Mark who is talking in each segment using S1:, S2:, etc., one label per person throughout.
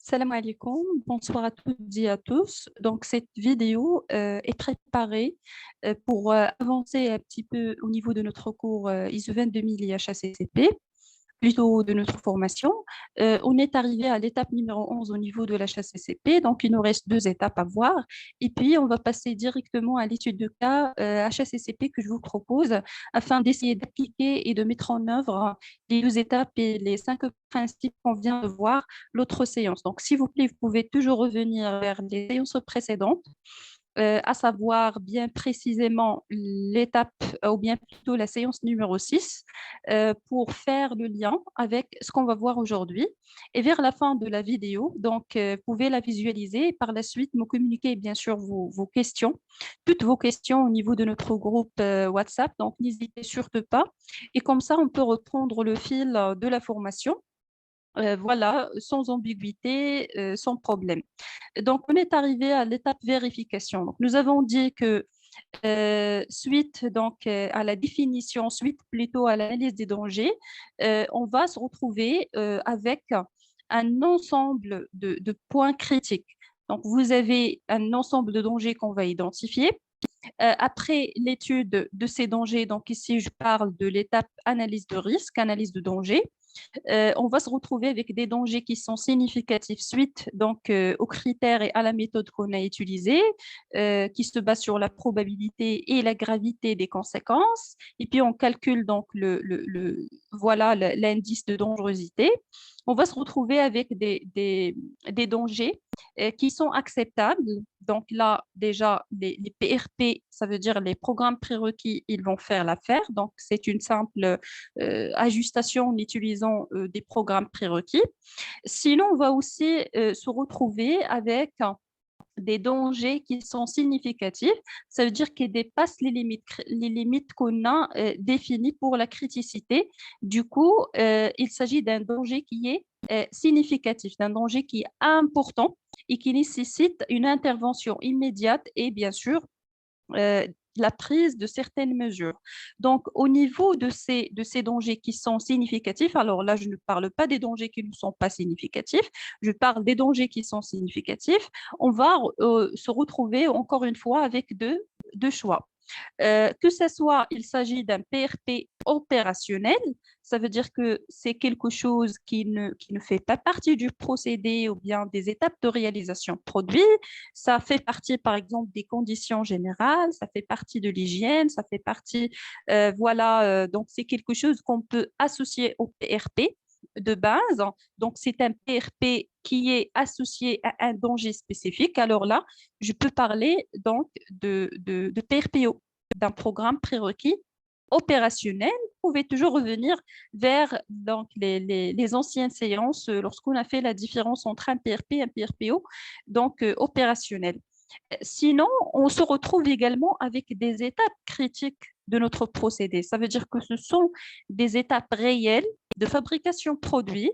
S1: Salam alaikum, bonsoir à toutes et à tous. Donc, cette vidéo est préparée pour avancer un petit peu au niveau de notre cours ISO 22000 et HACCP, plutôt de notre formation. On est arrivé à l'étape numéro 11 au niveau de l'HACCP, donc il nous reste deux étapes à voir. Et puis, on va passer directement à l'étude de cas HACCP que je vous propose afin d'essayer d'appliquer et de mettre en œuvre les deux étapes et les cinq principes qu'on vient de voir l'autre séance. Donc, s'il vous plaît, vous pouvez toujours revenir vers les séances précédentes, à savoir bien précisément l'étape, ou bien plutôt la séance numéro 6, pour faire le lien avec ce qu'on va voir aujourd'hui. Et vers la fin de la vidéo, donc, vous pouvez la visualiser et par la suite me communiquer bien sûr vos questions, toutes vos questions au niveau de notre groupe WhatsApp. Donc, n'hésitez surtout pas. Et comme ça, on peut reprendre le fil de la formation. Voilà, sans ambiguïté, sans problème. Donc, on est arrivé à l'étape vérification. Donc, nous avons dit que suite donc à la définition, suite plutôt à l'analyse des dangers, on va se retrouver avec un ensemble de points critiques. Donc, vous avez un ensemble de dangers qu'on va identifier. Après l'étude de ces dangers, donc ici je parle de l'étape analyse de risque, analyse de danger, on va se retrouver avec des dangers qui sont significatifs suite donc aux critères et à la méthode qu'on a utilisée, qui se base sur la probabilité et la gravité des conséquences. Et puis on calcule donc voilà l'indice de dangerosité. On va se retrouver avec des dangers qui sont acceptables. Donc là, déjà, les PRP, ça veut dire les programmes prérequis, ils vont faire l'affaire. Donc, c'est une simple ajustation en utilisant des programmes prérequis. Sinon, on va aussi se retrouver avec des dangers qui sont significatifs. Ça veut dire qu'ils dépassent les limites qu'on a définies pour la criticité. Du coup, il s'agit d'un danger qui est significatif, d'un danger qui est important et qui nécessite une intervention immédiate et bien sûr euh, la prise de certaines mesures. Donc, au niveau de ces dangers qui sont significatifs, alors là, je ne parle pas des dangers qui ne sont pas significatifs, je parle des dangers qui sont significatifs. On va se retrouver encore une fois avec deux choix. Que ce soit, il s'agit d'un PRP opérationnel, ça veut dire que c'est quelque chose qui ne fait pas partie du procédé ou bien des étapes de réalisation produit. Ça fait partie, par exemple, des conditions générales, ça fait partie de l'hygiène, ça fait partie, voilà, donc c'est quelque chose qu'on peut associer au PRP de base. Donc, c'est un PRP qui est associé à un danger spécifique. Alors là, je peux parler donc de PRPO, d'un programme prérequis opérationnel. Vous pouvez toujours revenir vers donc, les anciennes séances lorsqu'on a fait la différence entre un PRP et un PRPO, donc opérationnel. Sinon, on se retrouve également avec des étapes critiques de notre procédé. Ça veut dire que ce sont des étapes réelles de fabrication produit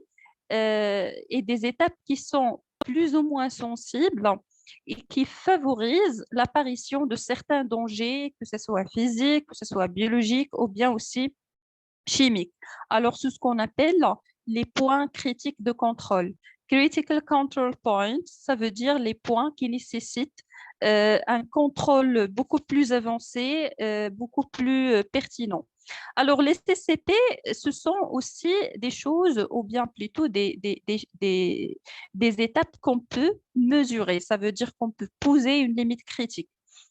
S1: et des étapes qui sont plus ou moins sensibles et qui favorisent l'apparition de certains dangers, que ce soit physique, que ce soit biologique ou bien aussi chimique. Alors, c'est ce qu'on appelle les points critiques de contrôle. Critical Control Points, ça veut dire les points qui nécessitent un contrôle beaucoup plus avancé, beaucoup plus pertinent. Alors, les CCP, ce sont aussi des choses, ou bien plutôt des étapes qu'on peut mesurer. Ça veut dire qu'on peut poser une limite critique.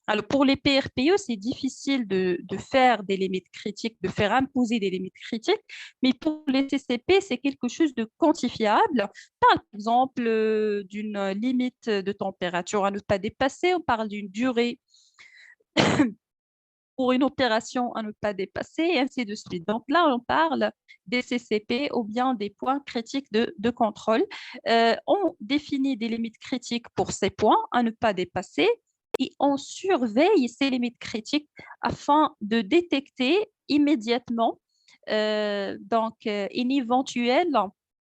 S1: Alors, pour les PRPE, c'est difficile de faire des limites critiques, de faire imposer des limites critiques, mais pour les CCP, c'est quelque chose de quantifiable. Par exemple, d'une limite de température à ne pas dépasser, on parle d'une durée pour une opération à ne pas dépasser, et ainsi de suite. Donc là, on parle des CCP ou bien des points critiques de contrôle. On définit des limites critiques pour ces points à ne pas dépasser et on surveille ces limites critiques afin de détecter immédiatement une éventuelle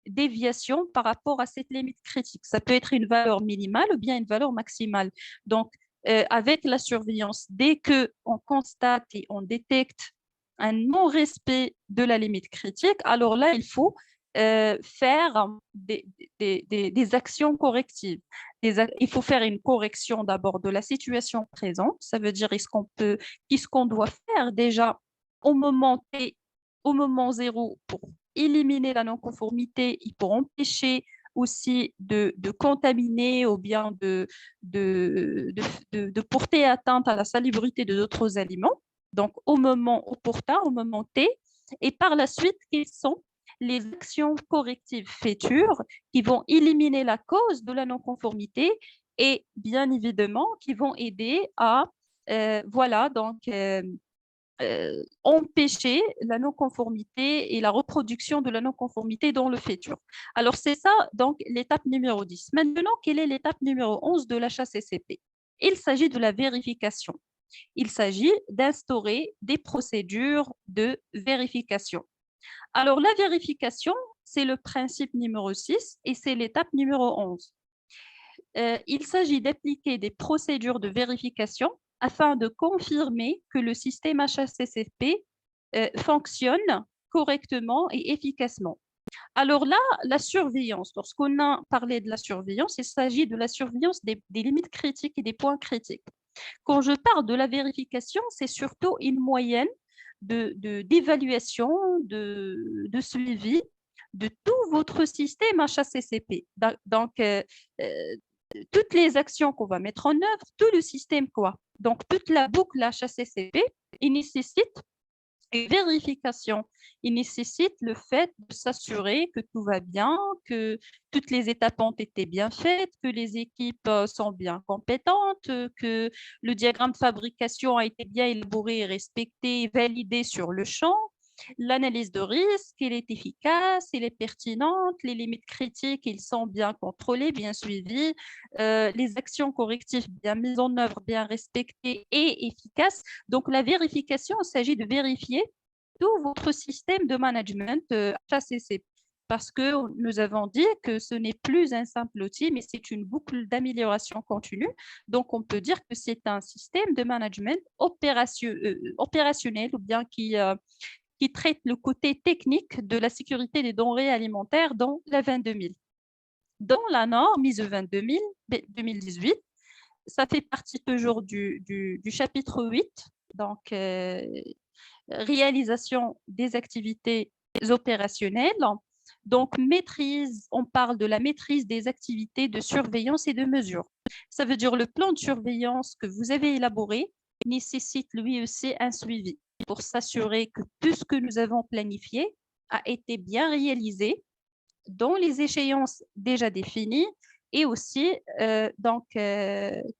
S1: déviation par rapport à cette limite critique. Ça peut être une valeur minimale ou bien une valeur maximale. Donc, avec la surveillance, dès qu'on constate et on détecte un non-respect de la limite critique, alors là, il faut faire des actions correctives. Il faut faire une correction d'abord de la situation présente. Ça veut dire qu'est-ce qu'on doit faire déjà au moment T, au moment zéro pour éliminer la non-conformité et pour empêcher aussi de contaminer ou bien de porter atteinte à la salubrité de d'autres aliments. Donc, au moment opportun, au moment T, et par la suite, quelles sont les actions correctives futures qui vont éliminer la cause de la non-conformité et bien évidemment qui vont aider à empêcher la non-conformité et la reproduction de la non-conformité dans le futur. Alors, c'est ça, donc, l'étape numéro 10. Maintenant, quelle est l'étape numéro 11 de l'HACCP? Il s'agit de la vérification. Il s'agit d'instaurer des procédures de vérification. Alors, la vérification, c'est le principe numéro 6 et c'est l'étape numéro 11. Il s'agit d'appliquer des procédures de vérification afin de confirmer que le système HACCP fonctionne correctement et efficacement. Alors là, la surveillance, lorsqu'on a parlé de la surveillance, il s'agit de la surveillance des limites critiques et des points critiques. Quand je parle de la vérification, c'est surtout une moyenne d'évaluation, de suivi de tout votre système HACCP. Donc, toutes les actions qu'on va mettre en œuvre, tout le système, quoi. Donc, toute la boucle HACCP, il nécessite une vérification. Il nécessite le fait de s'assurer que tout va bien, que toutes les étapes ont été bien faites, que les équipes sont bien compétentes, que le diagramme de fabrication a été bien élaboré, respecté, validé sur le champ. L'analyse de risque, elle est efficace, elle est pertinente, les limites critiques, ils sont bien contrôlés, bien suivis, les actions correctives bien mises en œuvre, bien respectées et efficaces. Donc, la vérification, il s'agit de vérifier tout votre système de management HACCP parce que nous avons dit que ce n'est plus un simple outil, mais c'est une boucle d'amélioration continue. Donc, on peut dire que c'est un système de management opérationnel ou bien qui traite le côté technique de la sécurité des denrées alimentaires dans la 22000. Dans la norme ISO 22018, ça fait partie toujours du chapitre 8, donc réalisation des activités opérationnelles. Donc, on parle de la maîtrise des activités de surveillance et de mesure. Ça veut dire le plan de surveillance que vous avez élaboré nécessite lui aussi un suivi pour s'assurer que tout ce que nous avons planifié a été bien réalisé dans les échéances déjà définies et aussi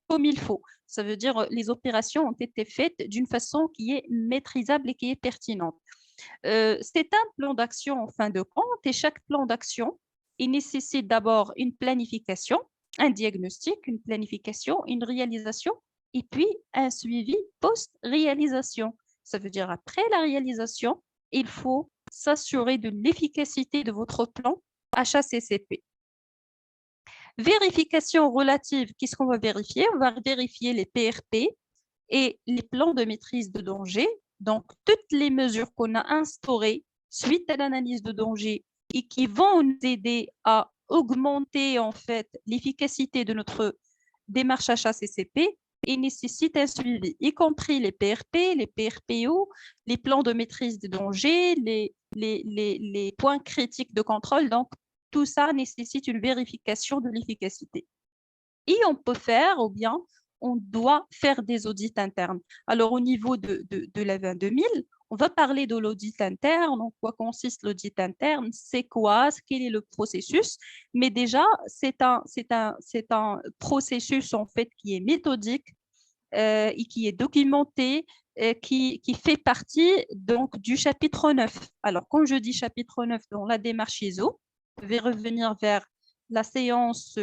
S1: comme il faut. Ça veut dire les opérations ont été faites d'une façon qui est maîtrisable et qui est pertinente. C'est un plan d'action en fin de compte et chaque plan d'action, il nécessite d'abord une planification, un diagnostic, une planification, une réalisation et puis un suivi post-réalisation. Ça veut dire après la réalisation, il faut s'assurer de l'efficacité de votre plan HACCP. Vérification relative, qu'est-ce qu'on va vérifier? On va vérifier les PRP et les plans de maîtrise de danger. Donc, toutes les mesures qu'on a instaurées suite à l'analyse de danger et qui vont nous aider à augmenter en fait l'efficacité de notre démarche HACCP et nécessitent un suivi, y compris les PRP, les PRPO, les plans de maîtrise des dangers, les points critiques de contrôle. Donc, tout ça nécessite une vérification de l'efficacité. Et on peut faire, ou bien on doit faire des audits internes. Alors, au niveau de la 22000, on va parler de l'audit interne. En quoi consiste l'audit interne? C'est quoi? Quel est le processus? Mais déjà, c'est un processus en fait qui est méthodique et qui est documenté, qui fait partie donc du chapitre 9. Alors, quand je dis chapitre 9 dans la démarche ISO, je vais revenir vers la séance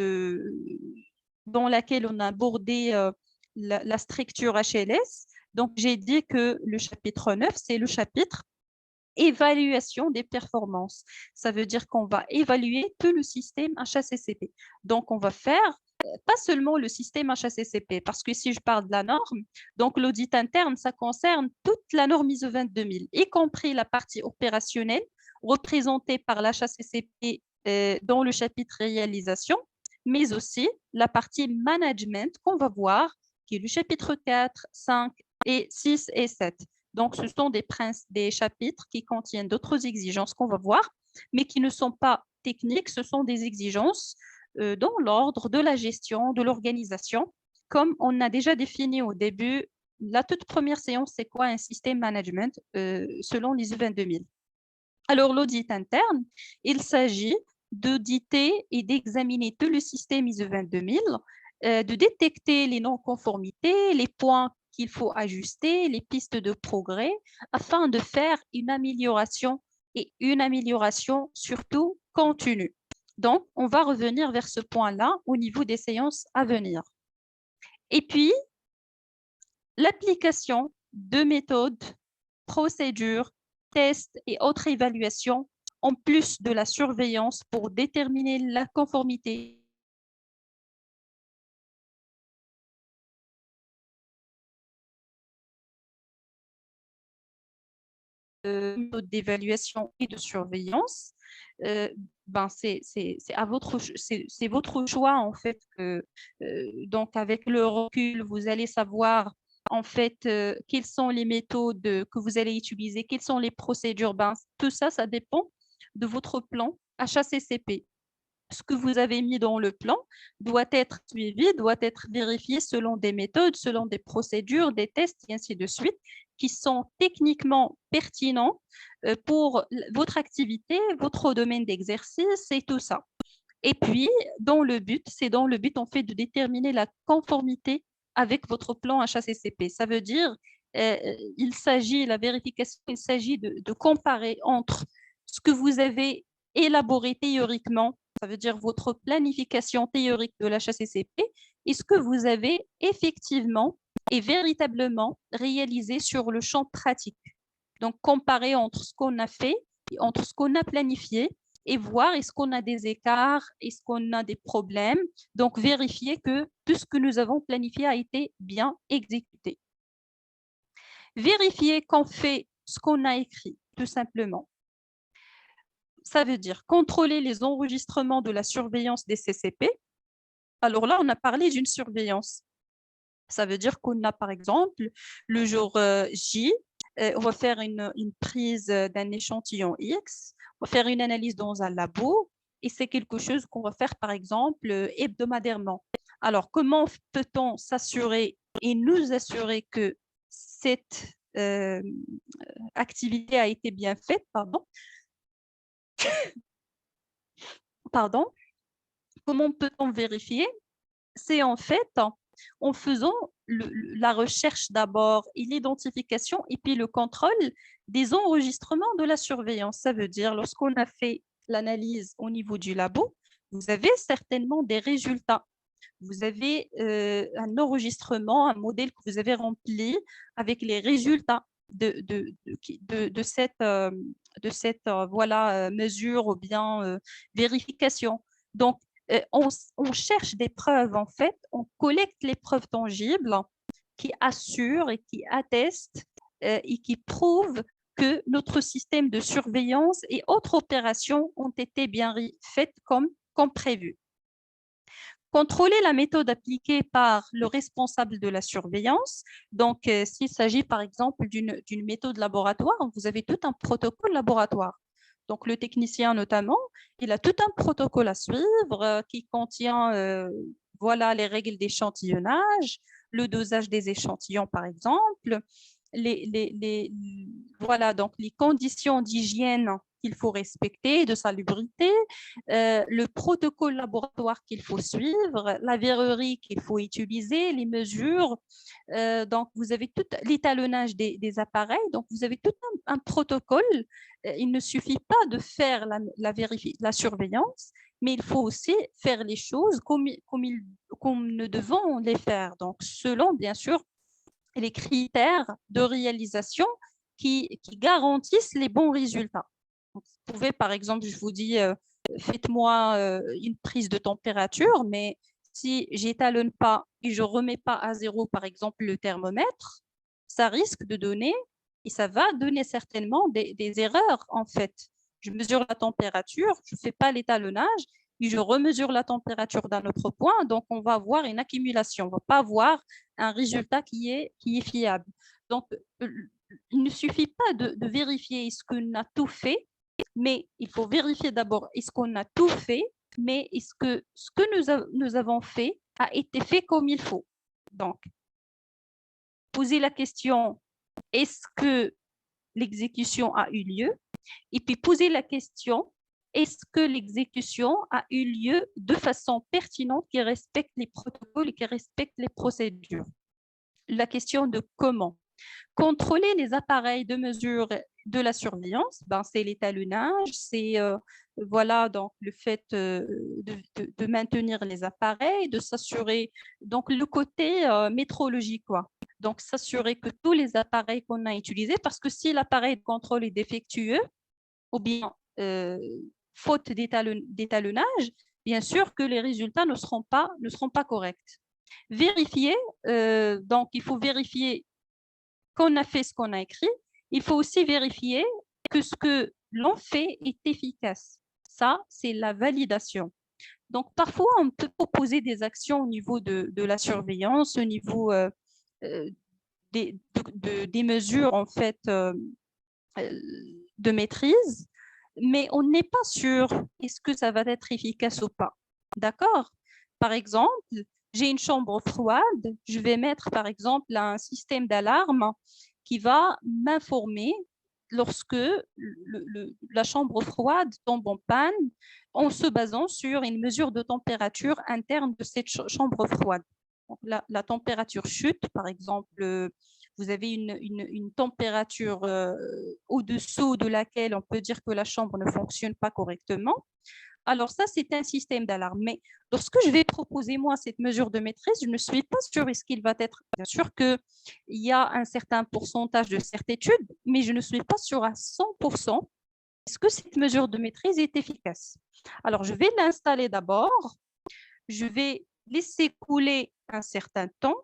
S1: dans laquelle on a abordé la structure HLS. Donc, j'ai dit que le chapitre 9, c'est le chapitre évaluation des performances. Ça veut dire qu'on va évaluer tout le système HACCP. Donc, on va faire pas seulement le système HACCP, parce que si je parle de la norme, donc l'audit interne, ça concerne toute la norme ISO 22000, y compris la partie opérationnelle, représentée par l'HACCP dans le chapitre réalisation, mais aussi la partie management qu'on va voir, qui est le chapitre 4, 5 et 6 et 7. Donc, ce sont des chapitres qui contiennent d'autres exigences qu'on va voir, mais qui ne sont pas techniques, ce sont des exigences dans l'ordre de la gestion, de l'organisation. Comme on a déjà défini au début, la toute première séance, c'est quoi un système management selon l'ISO 22000. Alors, l'audit interne, il s'agit d'auditer et d'examiner tout le système ISO 22000, de détecter les non-conformités, les points qu'il faut ajuster, les pistes de progrès, afin de faire une amélioration et une amélioration surtout continue. Donc, on va revenir vers ce point-là au niveau des séances à venir. Et puis, l'application de méthodes, procédures, tests et autres évaluations, en plus de la surveillance pour déterminer la conformité d'évaluation et de surveillance, c'est votre choix en fait. Donc avec le recul, vous allez savoir en fait quelles sont les méthodes que vous allez utiliser, quelles sont les procédures. Tout ça, ça dépend de votre plan HACCP. Ce que vous avez mis dans le plan doit être suivi, doit être vérifié selon des méthodes, selon des procédures, des tests, et ainsi de suite, qui sont techniquement pertinents pour votre activité, votre domaine d'exercice et tout ça. Et puis, c'est dans le but en fait de déterminer la conformité avec votre plan HACCP. Ça veut dire, la vérification, il s'agit de comparer entre ce que vous avez élaboré théoriquement, ça veut dire votre planification théorique de l'HACCP, et ce que vous avez effectivement et véritablement réalisé sur le champ pratique. Donc, comparer entre ce qu'on a fait et entre ce qu'on a planifié et voir est-ce qu'on a des écarts, est-ce qu'on a des problèmes. Donc, vérifier que tout ce que nous avons planifié a été bien exécuté. Vérifier qu'on fait ce qu'on a écrit, tout simplement. Ça veut dire contrôler les enregistrements de la surveillance des CCP. Alors là, on a parlé d'une surveillance. Ça veut dire qu'on a, par exemple, le jour J, on va faire une prise d'un échantillon X, on va faire une analyse dans un labo, et c'est quelque chose qu'on va faire, par exemple, hebdomadairement. Alors, comment peut-on s'assurer et nous assurer que cette activité a été bien faite, pardon. Comment peut-on vérifier? C'est en fait en faisant la recherche d'abord et l'identification et puis le contrôle des enregistrements de la surveillance. Ça veut dire, lorsqu'on a fait l'analyse au niveau du labo, vous avez certainement des résultats. Vous avez un enregistrement, un modèle que vous avez rempli avec les résultats de cette voilà, mesure ou bien vérification. Donc, on cherche des preuves, en fait, on collecte les preuves tangibles qui assurent et qui attestent et qui prouvent que notre système de surveillance et autres opérations ont été bien faites comme prévu. Contrôler la méthode appliquée par le responsable de la surveillance. Donc, s'il s'agit par exemple d'une méthode laboratoire, vous avez tout un protocole laboratoire. Donc, le technicien notamment, il a tout un protocole à suivre qui contient voilà, les règles d'échantillonnage, le dosage des échantillons par exemple, voilà, donc les conditions d'hygiène qu'il faut respecter, de salubrité, le protocole laboratoire qu'il faut suivre, la verrerie qu'il faut utiliser, les mesures. Donc, vous avez tout l'étalonnage des appareils. Donc, vous avez tout un protocole. Il ne suffit pas de faire la surveillance, mais il faut aussi faire les choses comme nous devons les faire. Donc, selon, bien sûr, les critères de réalisation qui garantissent les bons résultats. Donc, vous pouvez, par exemple, je vous dis, faites-moi une prise de température, mais si j'étalonne pas et je remets pas à zéro, par exemple, le thermomètre, ça risque de donner, et ça va donner certainement des erreurs, en fait. Je mesure la température, je ne fais pas l'étalonnage, puis je remesure la température d'un autre point. Donc, on va avoir une accumulation. On ne va pas avoir un résultat qui est fiable. Donc, il ne suffit pas de vérifier est-ce qu'on a tout fait, mais il faut vérifier d'abord est-ce qu'on a tout fait, mais est-ce que ce que nous avons fait a été fait comme il faut. Donc, poser la question est-ce que l'exécution a eu lieu? Et puis poser la question est-ce que l'exécution a eu lieu de façon pertinente qui respecte les protocoles et qui respecte les procédures? La question de comment. Contrôler les appareils de mesure de la surveillance, ben, c'est l'étalonnage, c'est voilà, donc le fait de maintenir les appareils, de s'assurer, donc le côté métrologie, quoi. Donc, s'assurer que tous les appareils qu'on a utilisés, parce que si l'appareil de contrôle est défectueux ou bien faute d'étalonnage, bien sûr que les résultats ne seront pas corrects. Vérifier, donc il faut vérifier qu'on a fait ce qu'on a écrit. Il faut aussi vérifier que ce que l'on fait est efficace. Ça, c'est la validation. Donc, parfois, on peut proposer des actions au niveau de la surveillance, au niveau des mesures, en fait, de maîtrise, mais on n'est pas sûr est-ce que ça va être efficace ou pas. D'accord? Par exemple, j'ai une chambre froide, je vais mettre par exemple un système d'alarme qui va m'informer lorsque la chambre froide tombe en panne en se basant sur une mesure de température interne de cette chambre froide. Donc, la température chute, par exemple, vous avez une température au-dessous de laquelle on peut dire que la chambre ne fonctionne pas correctement. Alors ça, c'est un système d'alarme. Mais lorsque je vais proposer, moi, cette mesure de maîtrise, je ne suis pas sûre est-ce qu'il va être. Bien sûr qu'il y a un certain pourcentage de certitude, mais je ne suis pas sûre à 100% est-ce que cette mesure de maîtrise est efficace. Alors, je vais l'installer d'abord. Je vais laisser couler un certain temps.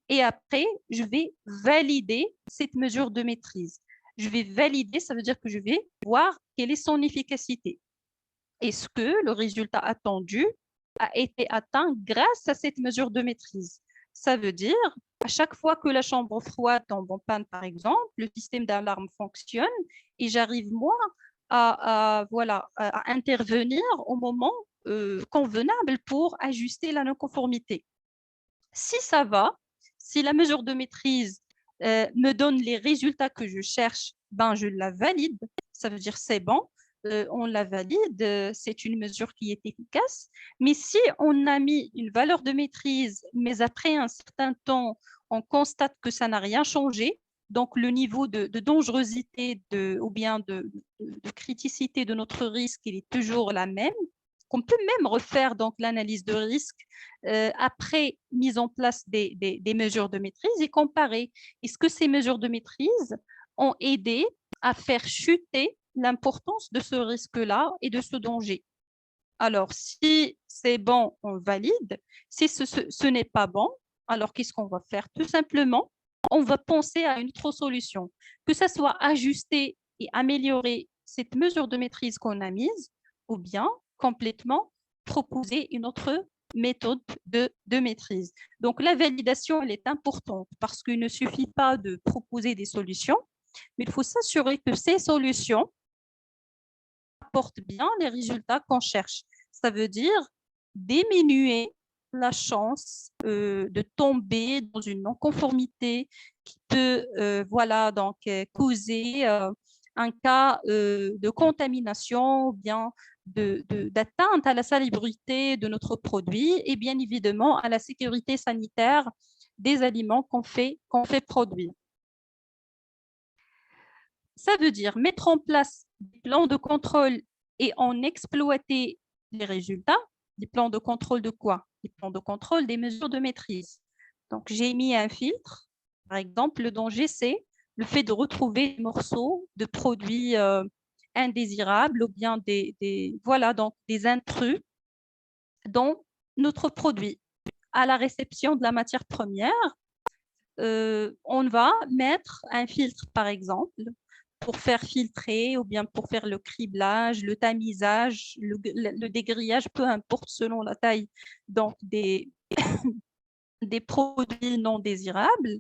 S1: Et après, je vais valider cette mesure de maîtrise. Je vais valider, ça veut dire que je vais voir quelle est son efficacité. Est-ce que le résultat attendu a été atteint grâce à cette mesure de maîtrise? Ça veut dire, à chaque fois que la chambre froide tombe en panne, par exemple, le système d'alarme fonctionne et j'arrive, moi, voilà, à intervenir au moment convenable pour ajuster la non-conformité. Si ça va, si la mesure de maîtrise me donne les résultats que je cherche, ben je la valide. Ça veut dire c'est bon, on la valide, c'est une mesure qui est efficace. Mais si on a mis une valeur de maîtrise, mais après un certain temps, on constate que ça n'a rien changé, donc le niveau de dangerosité ou bien de criticité de notre risque, il est toujours la même, qu'on peut même refaire donc l'analyse de risque après mise en place des mesures de maîtrise et comparer est-ce que ces mesures de maîtrise ont aidé à faire chuter l'importance de ce risque-là et de ce danger. Alors, si c'est bon, on valide. Si ce n'est pas bon, alors qu'est-ce qu'on va faire? Tout simplement, on va penser à une autre solution, que ce soit ajuster et améliorer cette mesure de maîtrise qu'on a mise, ou bien complètement proposer une autre méthode de maîtrise. Donc, la validation, elle est importante parce qu'il ne suffit pas de proposer des solutions, mais il faut s'assurer que ces solutions apportent bien les résultats qu'on cherche. Ça veut dire diminuer la chance de tomber dans une non-conformité qui peut voilà, donc, causer un cas de contamination ou bien d'atteinte à la salubrité de notre produit et bien évidemment à la sécurité sanitaire des aliments qu'on fait produire. Ça veut dire mettre en place des plans de contrôle et en exploiter les résultats. Des plans de contrôle de quoi? Des plans de contrôle des mesures de maîtrise. Donc, j'ai mis un filtre. Par exemple, le danger, c'est le fait de retrouver des morceaux de produits indésirables ou bien voilà, donc des intrus dans notre produit. À la réception de la matière première, on va mettre un filtre, par exemple, pour faire filtrer ou bien pour faire le criblage, le tamisage, le dégrillage, peu importe selon la taille donc des produits non désirables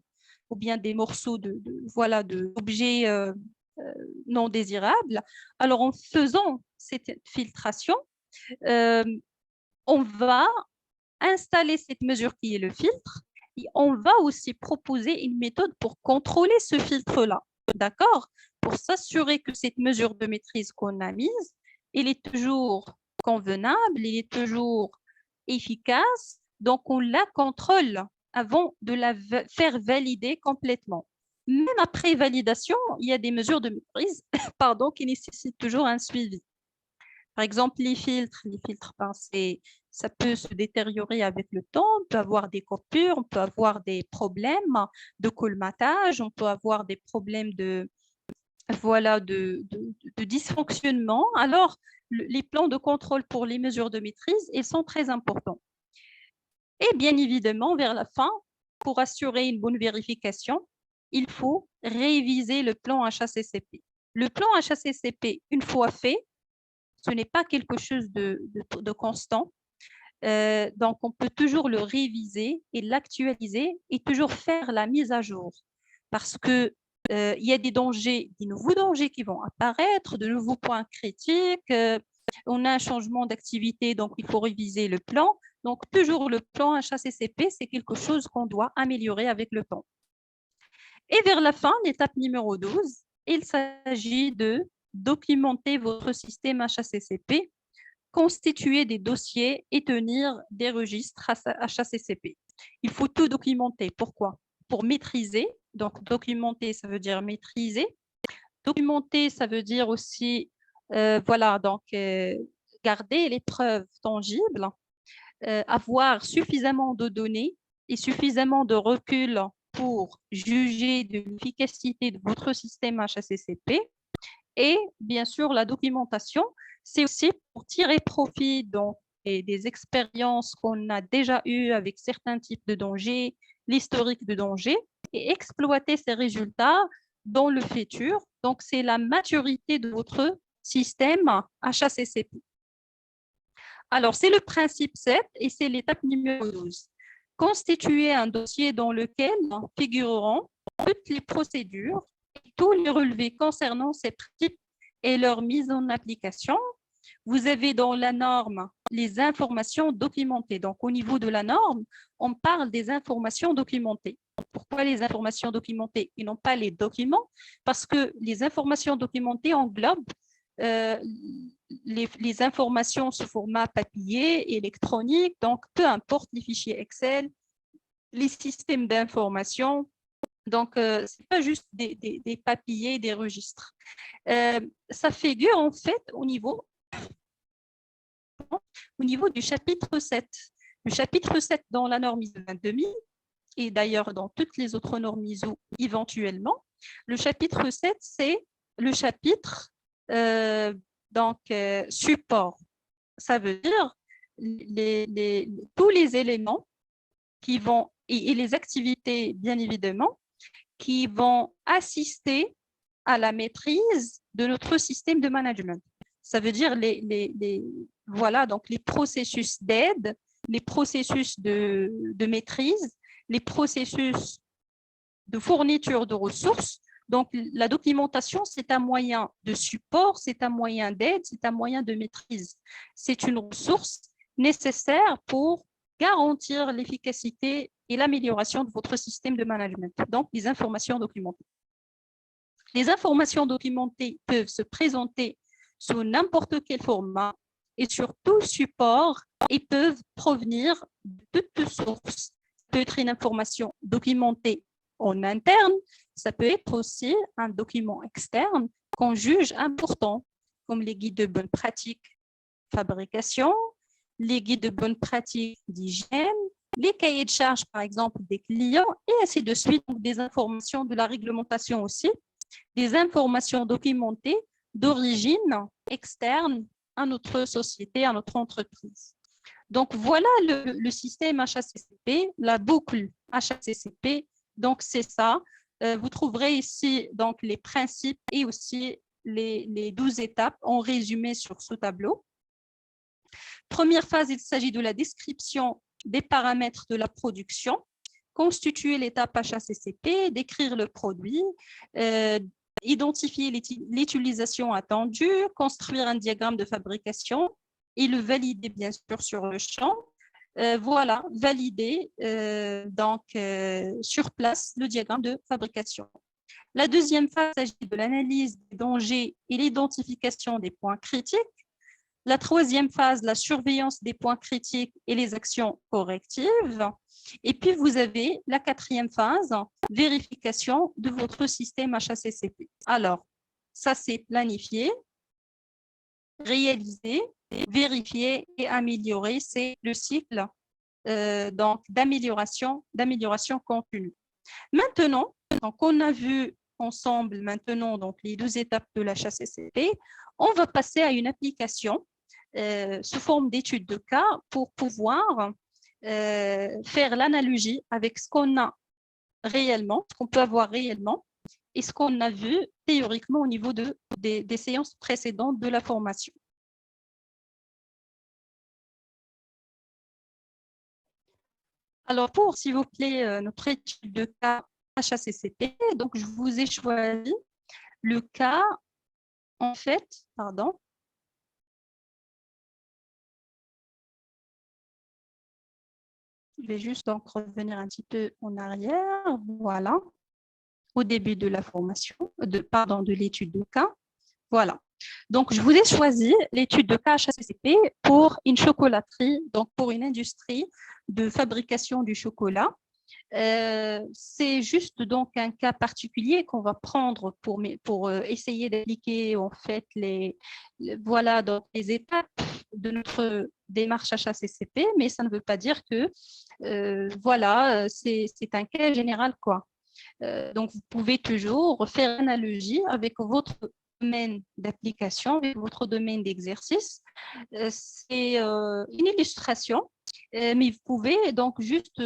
S1: ou bien des morceaux voilà, d'objets non désirables. Alors, en faisant cette filtration, euh, on va installer cette mesure qui est le filtre et on va aussi proposer une méthode pour contrôler ce filtre-là. D'accord? Pour s'assurer que cette mesure de maîtrise qu'on a mise, elle est toujours convenable, elle est toujours efficace. Donc, on la contrôle avant de la faire valider complètement. Même après validation, il y a des mesures de maîtrise pardon, qui nécessitent toujours un suivi. Par exemple, les filtres, ben, ça peut se détériorer avec le temps, on peut avoir des coupures, on peut avoir des problèmes de colmatage, on peut avoir des problèmes voilà, de dysfonctionnement. Alors, les plans de contrôle pour les mesures de maîtrise, ils sont très importants. Et bien évidemment, vers la fin, pour assurer une bonne vérification, il faut réviser le plan HACCP. Le plan HACCP, une fois fait, ce n'est pas quelque chose de constant. Donc, on peut toujours le réviser et l'actualiser et toujours faire la mise à jour. Parce que il y a des dangers, des nouveaux dangers qui vont apparaître, de nouveaux points critiques. On a un changement d'activité, donc il faut réviser le plan. Donc, toujours le plan HACCP, c'est quelque chose qu'on doit améliorer avec le temps. Et vers la fin, l'étape numéro 12, il s'agit de documenter votre système HACCP, constituer des dossiers et tenir des registres HACCP. Il faut tout documenter. Pourquoi? Pour maîtriser. Donc, documenter, ça veut dire maîtriser. Documenter, ça veut dire aussi, voilà, donc garder les preuves tangibles, avoir suffisamment de données et suffisamment de recul pour juger de l'efficacité de votre système HACCP. Et bien sûr, la documentation, c'est aussi pour tirer profit donc, des expériences qu'on a déjà eues avec certains types de dangers, l'historique de danger, et exploiter ces résultats dans le futur. Donc, c'est la maturité de votre système HACCP. Alors, c'est le principe 7 et c'est l'étape numéro 12. Constituer un dossier dans lequel figureront toutes les procédures et tous les relevés concernant ces principes et leur mise en application. Vous avez dans la norme les informations documentées. Donc, au niveau de la norme, on parle des informations documentées. Pourquoi les informations documentées et non pas les documents? Parce que les informations documentées englobent les informations sous format papier, électronique, donc peu importe les fichiers Excel, les systèmes d'information. Donc, ce n'est pas juste des papiers, des registres. Ça figure en fait au niveau du chapitre 7. Le chapitre 7 dans la norme ISO 22000 et d'ailleurs dans toutes les autres normes ISO éventuellement. Le chapitre 7, c'est le chapitre support. Ça veut dire tous les éléments qui vont, et les activités bien évidemment, qui vont assister à la maîtrise de notre système de management. Ça veut dire voilà, donc les processus d'aide, les processus de maîtrise, les processus de fourniture de ressources. Donc, la documentation, c'est un moyen de support, c'est un moyen d'aide, c'est un moyen de maîtrise. C'est une ressource nécessaire pour garantir l'efficacité et l'amélioration de votre système de management. Donc, les informations documentées. Les informations documentées peuvent se présenter sous n'importe quel format et sur tout support et peuvent provenir de toutes sources. Ça peut être une information documentée en interne, ça peut être aussi un document externe qu'on juge important, comme les guides de bonne pratique fabrication, les guides de bonne pratique d'hygiène, les cahiers de charges, par exemple, des clients, et ainsi de suite. Donc, des informations de la réglementation aussi, des informations documentées d'origine externe à notre société, à notre entreprise. Donc, voilà le système HACCP, la boucle HACCP. Donc, c'est ça. Vous trouverez ici donc les principes et aussi les 12 étapes en résumé sur ce tableau. Première phase, il s'agit de la description des paramètres de la production, constituer l'étape HACCP, décrire le produit, identifier l'utilisation attendue, construire un diagramme de fabrication et le valider bien sûr sur le champ. Voilà, valider sur place le diagramme de fabrication. La deuxième phase s'agit de l'analyse des dangers et l'identification des points critiques. La troisième phase, la surveillance des points critiques et les actions correctives. Et puis, vous avez la quatrième phase, vérification de votre système HACCP. Alors, ça, c'est planifier, réaliser, vérifier et améliorer. C'est le cycle d'amélioration continue. Maintenant, donc, on a vu ensemble maintenant donc, les 2 étapes de l'HACCP. On va passer à une application sous forme d'étude de cas pour pouvoir faire l'analogie avec ce qu'on a réellement, ce qu'on peut avoir réellement et ce qu'on a vu théoriquement au niveau des séances précédentes de la formation. Alors, pour, s'il vous plaît, notre étude de cas HACCP, donc je vous ai choisi le cas, en fait, pardon. Je vais juste donc revenir un petit peu en arrière, voilà, au début de la formation, de l'étude de cas. Voilà. Donc, je vous ai choisi l'étude de cas HACCP pour une chocolaterie, donc pour une industrie de fabrication du chocolat. C'est juste donc un cas particulier qu'on va prendre pour essayer d'appliquer en fait voilà, donc les étapes de notre démarche HACCP, mais ça ne veut pas dire que voilà, c'est un cas général quoi. Donc, vous pouvez toujours faire analogie avec votre domaine d'application, avec votre domaine d'exercice. C'est une illustration, mais vous pouvez donc juste,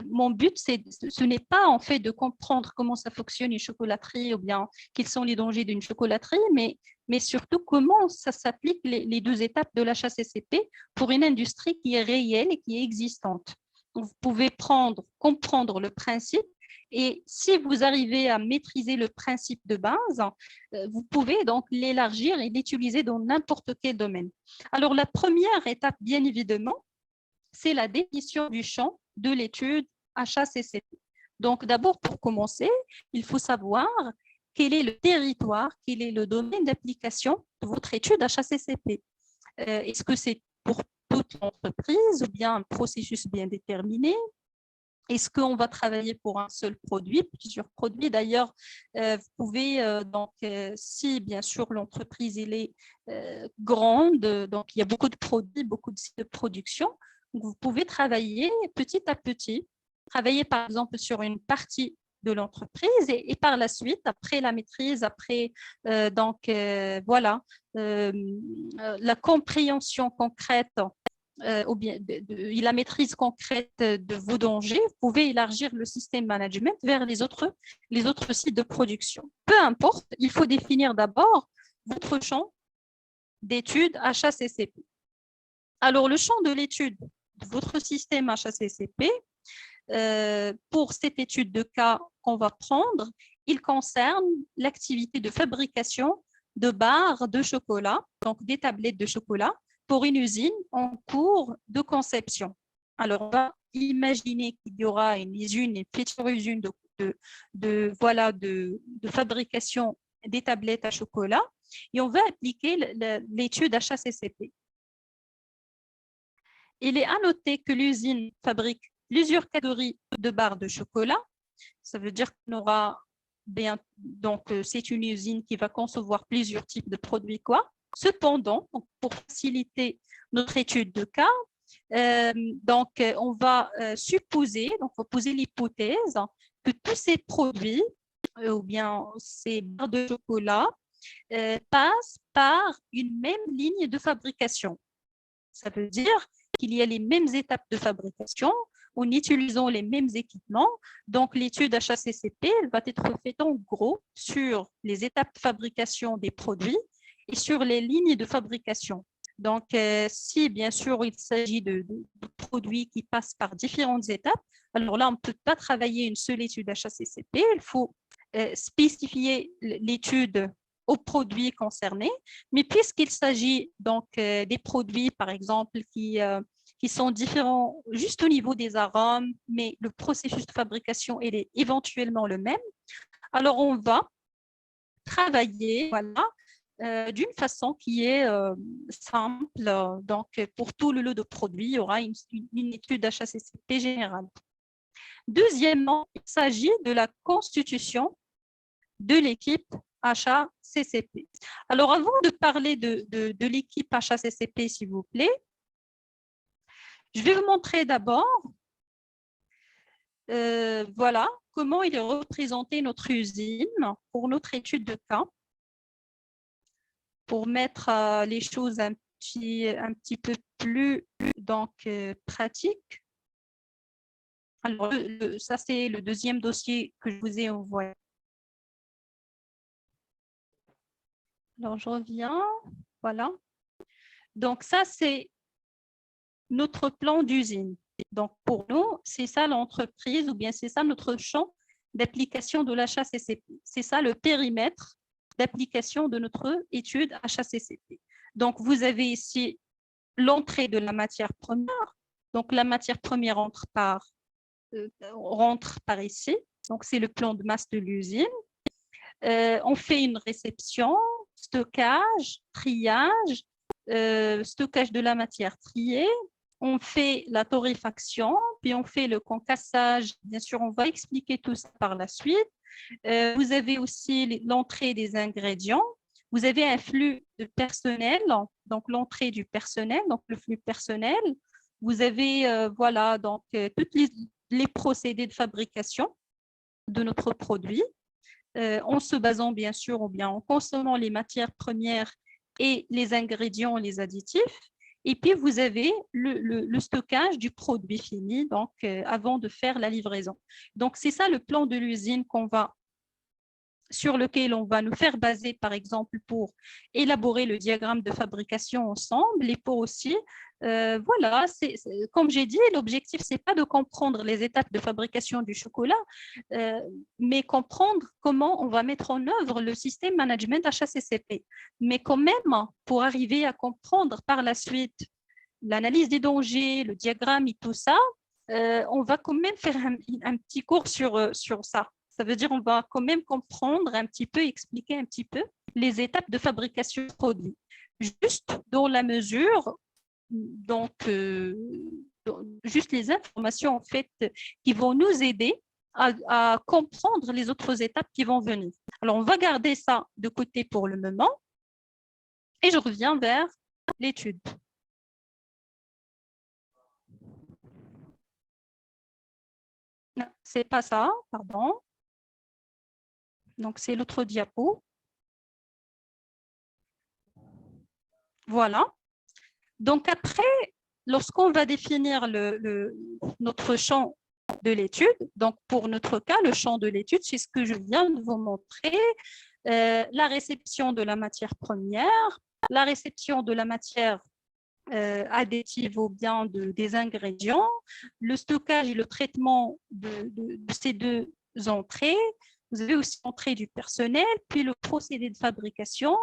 S1: mon but, ce n'est pas en fait de comprendre comment ça fonctionne une chocolaterie ou bien quels sont les dangers d'une chocolaterie, mais surtout comment ça s'applique les 2 étapes de l'HACCP pour une industrie qui est réelle et qui est existante. Donc, vous pouvez comprendre le principe. Et si vous arrivez à maîtriser le principe de base, vous pouvez donc l'élargir et l'utiliser dans n'importe quel domaine. Alors, la première étape, bien évidemment, c'est la définition du champ de l'étude HACCP. Donc, d'abord, pour commencer, il faut savoir quel est le territoire, quel est le domaine d'application de votre étude HACCP. Est-ce que c'est pour toute l'entreprise ou bien un processus bien déterminé? Est-ce qu'on va travailler pour un seul produit, plusieurs produits? D'ailleurs, vous pouvez, si bien sûr l'entreprise est grande, donc il y a beaucoup de produits, beaucoup de sites de production, donc vous pouvez travailler petit à petit, travailler par exemple sur une partie de l'entreprise et par la suite, après la maîtrise, après voilà, la compréhension concrète ou bien la maîtrise concrète de vos dangers, vous pouvez élargir le système management vers les autres sites de production. Peu importe, il faut définir d'abord votre champ d'études HACCP. Alors, le champ de l'étude de votre système HACCP, pour cette étude de cas qu'on va prendre, il concerne l'activité de fabrication de barres de chocolat, donc des tablettes de chocolat, pour une usine en cours de conception. Alors, on va imaginer qu'il y aura une future usine de fabrication des tablettes à chocolat et on va appliquer l'étude HACCP. Il est à noter que l'usine fabrique plusieurs catégories de barres de chocolat. Ça veut dire qu'on aura donc c'est une usine qui va concevoir plusieurs types de produits quoi. Cependant, pour faciliter notre étude de cas, on va supposer, donc on va poser l'hypothèse que tous ces produits ou bien ces barres de chocolat passent par une même ligne de fabrication. Ça veut dire qu'il y a les mêmes étapes de fabrication. en utilisant les mêmes équipements. Donc, l'étude HACCP, elle va être faite en gros sur les étapes de fabrication des produits et sur les lignes de fabrication. Donc, si bien sûr il s'agit de produits qui passent par différentes étapes, alors là, on ne peut pas travailler une seule étude HACCP. Il faut spécifier l'étude aux produits concernés, mais puisqu'il s'agit donc des produits, par exemple, qui sont différents juste au niveau des arômes, mais le processus de fabrication il est éventuellement le même, alors on va travailler d'une façon qui est simple. Donc, pour tout le lot de produits, il y aura une étude HACCP générale. Deuxièmement, il s'agit de la constitution de l'équipe HACCP. Alors, avant de parler de l'équipe HACCP, s'il vous plaît, je vais vous montrer d'abord voilà comment il est représenté notre usine pour notre étude de cas, pour mettre les choses un petit peu plus donc, pratiques. Alors, ça, c'est le deuxième dossier que je vous ai envoyé. Alors, je reviens. Voilà. Donc, ça, c'est notre plan d'usine. Donc, pour nous, c'est ça l'entreprise ou bien c'est ça notre champ d'application de l'HACCP. C'est ça le périmètre d'application de notre étude HACCP. Donc, vous avez ici l'entrée de la matière première. Donc, la matière première rentre par ici. Donc, c'est le plan de masse de l'usine. On fait une réception, stockage, triage, stockage de la matière triée. On fait la torréfaction, puis on fait le concassage. Bien sûr, on va expliquer tout ça par la suite. Vous avez aussi l'entrée des ingrédients. Vous avez un flux de personnel, donc l'entrée du personnel, donc le flux personnel. Vous avez voilà donc tous les procédés de fabrication de notre produit, en se basant bien sûr ou bien en consommant les matières premières et les ingrédients, les additifs. Et puis, vous avez le stockage du produit fini donc, avant de faire la livraison. Donc, c'est ça le plan de l'usine sur lequel on va nous faire baser, par exemple, pour élaborer le diagramme de fabrication ensemble et pour aussi, voilà, comme j'ai dit, l'objectif, ce n'est pas de comprendre les étapes de fabrication du chocolat, mais comprendre comment on va mettre en œuvre le système management HACCP. Mais quand même, pour arriver à comprendre par la suite l'analyse des dangers, le diagramme et tout ça, on va quand même faire un petit cours sur ça. Ça veut dire qu'on va quand même comprendre un petit peu, expliquer un petit peu les étapes de fabrication de produits. Juste dans la mesure, donc, juste les informations en fait qui vont nous aider à comprendre les autres étapes qui vont venir. Alors, on va garder ça de côté pour le moment et je reviens vers l'étude. Non, c'est pas ça, pardon. Donc, c'est l'autre diapo. Voilà. Donc, après, lorsqu'on va définir notre champ de l'étude, donc pour notre cas, le champ de l'étude, c'est ce que je viens de vous montrer, la réception de la matière première, la réception de la matière additive ou bien des ingrédients, le stockage et le traitement de ces deux entrées. Vous avez aussi l'entrée du personnel, puis le procédé de fabrication,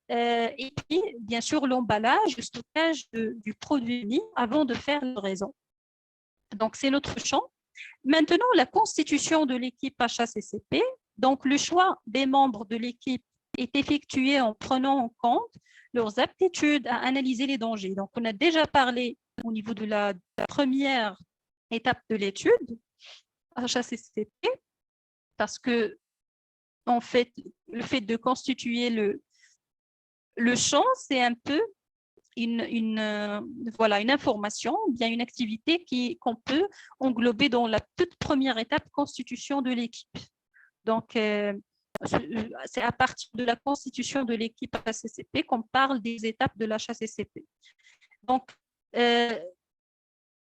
S1: et puis bien sûr l'emballage, le stockage du produit fini avant de faire la livraison. Donc c'est notre champ. Maintenant, la constitution de l'équipe HACCP. Donc le choix des membres de l'équipe est effectué en prenant en compte leurs aptitudes à analyser les dangers. Donc, on a déjà parlé au niveau de la première étape de l'étude, HACCP, parce que, en fait, le fait de constituer le champ, c'est un peu voilà, une information, bien une activité qu'on peut englober dans la toute première étape, constitution de l'équipe. Donc, c'est à partir de la constitution de l'équipe HACCP qu'on parle des étapes de l'HACCP. Donc,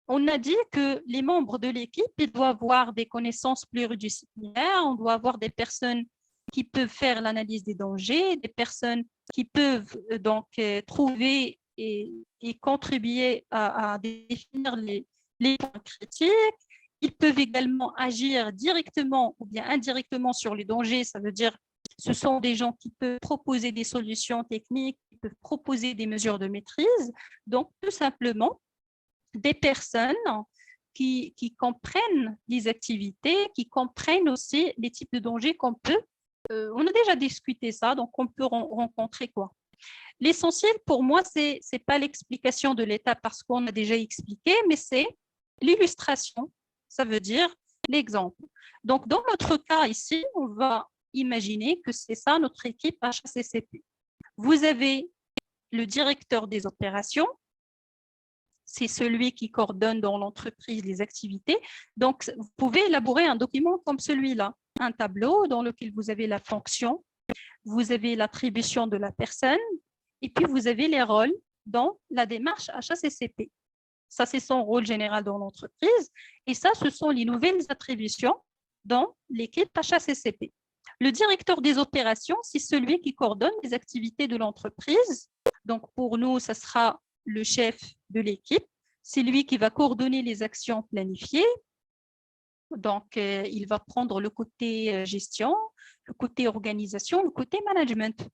S1: on a dit que les membres de l'équipe, ils doivent avoir des connaissances pluridisciplinaires, on doit avoir des personnes qui peuvent faire l'analyse des dangers, des personnes qui peuvent trouver et contribuer à définir les points critiques. Ils peuvent également agir directement ou bien indirectement sur les dangers, ça veut dire ce sont des gens qui peuvent proposer des solutions techniques, qui peuvent proposer des mesures de maîtrise. Donc, tout simplement, des personnes qui comprennent les activités, qui comprennent aussi les types de dangers qu'on peut, on a déjà discuté ça, donc on peut rencontrer quoi. L'essentiel pour moi, c'est pas l'explication de l'étape parce qu'on a déjà expliqué, mais c'est l'illustration, ça veut dire l'exemple. Donc, dans notre cas ici, on va imaginer que c'est ça notre équipe HACCP. Vous avez le directeur des opérations, c'est celui qui coordonne dans l'entreprise les activités. Donc, vous pouvez élaborer un document comme celui-là, un tableau dans lequel vous avez la fonction, vous avez l'attribution de la personne, et puis vous avez les rôles dans la démarche HACCP. Ça, c'est son rôle général dans l'entreprise. Et ça, ce sont les nouvelles attributions dans l'équipe HACCP. Le directeur des opérations, c'est celui qui coordonne les activités de l'entreprise. Donc, pour nous, ça sera le chef de l'équipe. C'est lui qui va coordonner les actions planifiées. Donc, il va prendre le côté gestion, le côté organisation, le côté management.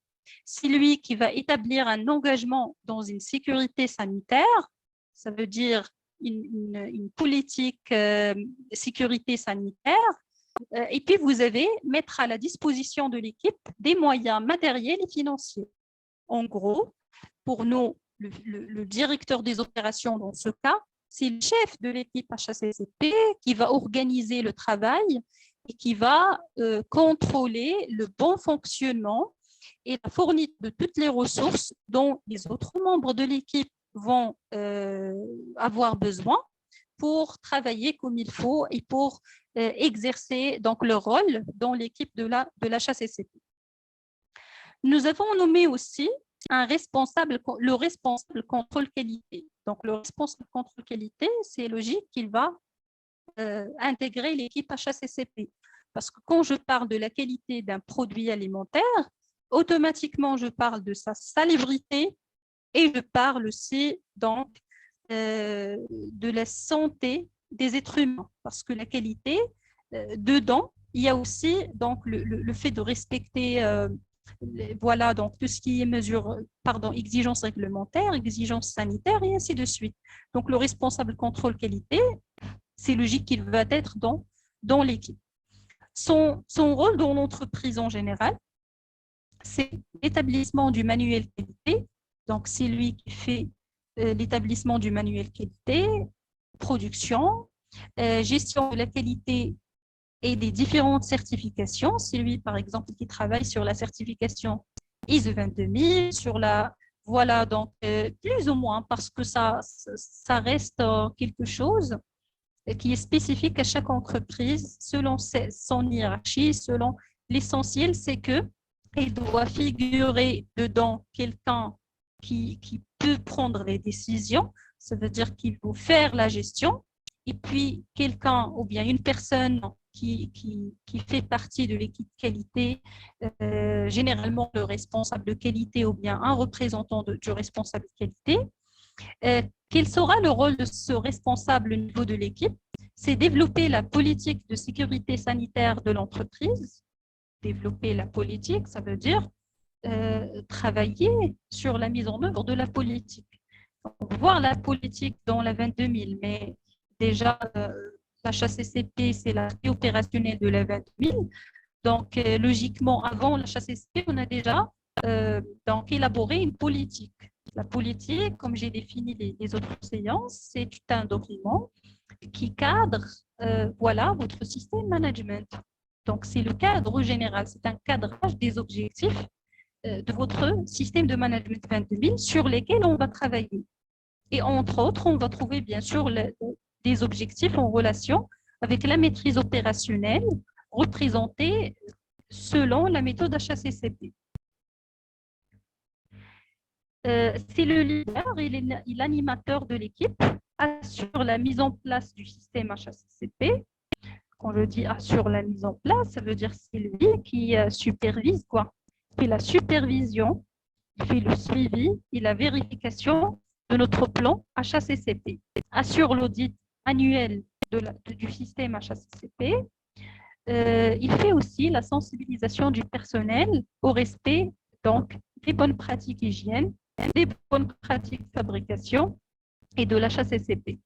S1: C'est lui qui va établir un engagement dans une sécurité sanitaire. Ça veut dire une politique sécurité sanitaire. Et puis, vous avez mettre à la disposition de l'équipe des moyens matériels et financiers. En gros, pour nous, le directeur des opérations dans ce cas, c'est le chef de l'équipe HACCP qui va organiser le travail et qui va contrôler le bon fonctionnement et la fourniture de toutes les ressources dont les autres membres de l'équipe vont avoir besoin pour travailler comme il faut et pour exercer donc leur rôle dans l'équipe de la HACCP. Nous avons nommé aussi le responsable contrôle qualité. Donc, le responsable contrôle qualité, c'est logique qu'il va intégrer l'équipe HACCP. Parce que quand je parle de la qualité d'un produit alimentaire, automatiquement, je parle de sa salubrité et je parle aussi donc de la santé des êtres humains. Parce que la qualité, dedans, il y a aussi donc le fait de respecter voilà, donc tout ce qui est exigences réglementaires, exigences sanitaires et ainsi de suite. Donc, le responsable contrôle qualité, c'est logique qu'il va être dans l'équipe. Son rôle dans l'entreprise en général, c'est l'établissement du manuel qualité. Donc, c'est lui qui fait l'établissement du manuel qualité, production, gestion de la qualité et des différentes certifications. C'est lui, par exemple, qui travaille sur la certification ISO 22000, sur la... Voilà, donc plus ou moins, parce que ça reste quelque chose qui est spécifique à chaque entreprise, selon son hiérarchie, selon l'essentiel, c'est qu'il doit figurer dedans quelqu'un qui peut prendre les décisions, ça veut dire qu'il faut faire la gestion, et puis quelqu'un ou bien une personne qui fait partie de l'équipe qualité, généralement le responsable de qualité ou bien un représentant du responsable de qualité. Quel sera le rôle de ce responsable au niveau de l'équipe? C'est développer la politique de sécurité sanitaire de l'entreprise. Développer la politique, ça veut dire travailler sur la mise en œuvre de la politique. Voir la politique dans la 22000, mais déjà, la HACCP, c'est la opérationnelle de la 22000. Donc, logiquement, avant la HACCP, on a déjà donc, élaboré une politique. La politique, comme j'ai défini les autres séances, c'est un document qui cadre voilà, votre système management. Donc, c'est le cadre général, c'est un cadrage des objectifs de votre système de management 22000 sur lesquels on va travailler. Et entre autres, on va trouver bien sûr des objectifs en relation avec la maîtrise opérationnelle représentée selon la méthode HACCP. C'est le leader et l'animateur de l'équipe assure la mise en place du système HACCP. Quand je dis assure la mise en place, ça veut dire c'est lui qui supervise quoi. Il fait la supervision, il fait le suivi et la vérification de notre plan HACCP. Assure l'audit annuel du système HACCP. Il fait aussi la sensibilisation du personnel au respect donc, des bonnes pratiques hygiène, des bonnes pratiques de fabrication et de l'HACCP.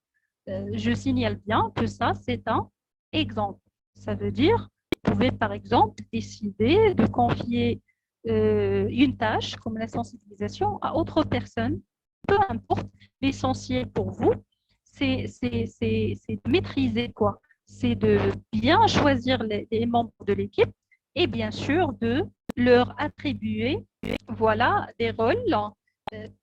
S1: Je signale bien que ça, c'est un exemple. Ça veut dire, vous pouvez par exemple décider de confier une tâche comme la sensibilisation à autre personne, peu importe. L'essentiel pour vous, c'est de maîtriser quoi? C'est de bien choisir les membres de l'équipe et bien sûr de leur attribuer voilà, des rôles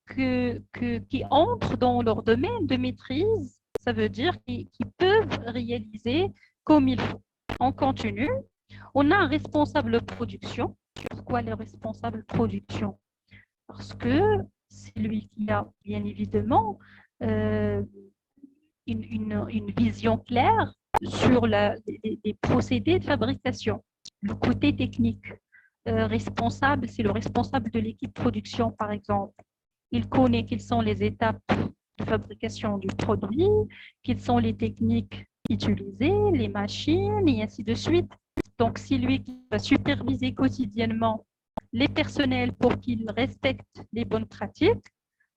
S1: qui entrent dans leur domaine de maîtrise. Ça veut dire qu'ils peuvent réaliser comme il faut. On continue. On a un responsable production. Pourquoi le responsable production? Parce que c'est lui qui a bien évidemment une vision claire sur les procédés de fabrication, le côté technique. Responsable, c'est le responsable de l'équipe production, par exemple. Il connaît quelles sont les étapes de fabrication du produit, quelles sont les techniques utilisées, les machines, et ainsi de suite. Donc, c'est lui qui va superviser quotidiennement les personnels pour qu'ils respectent les bonnes pratiques,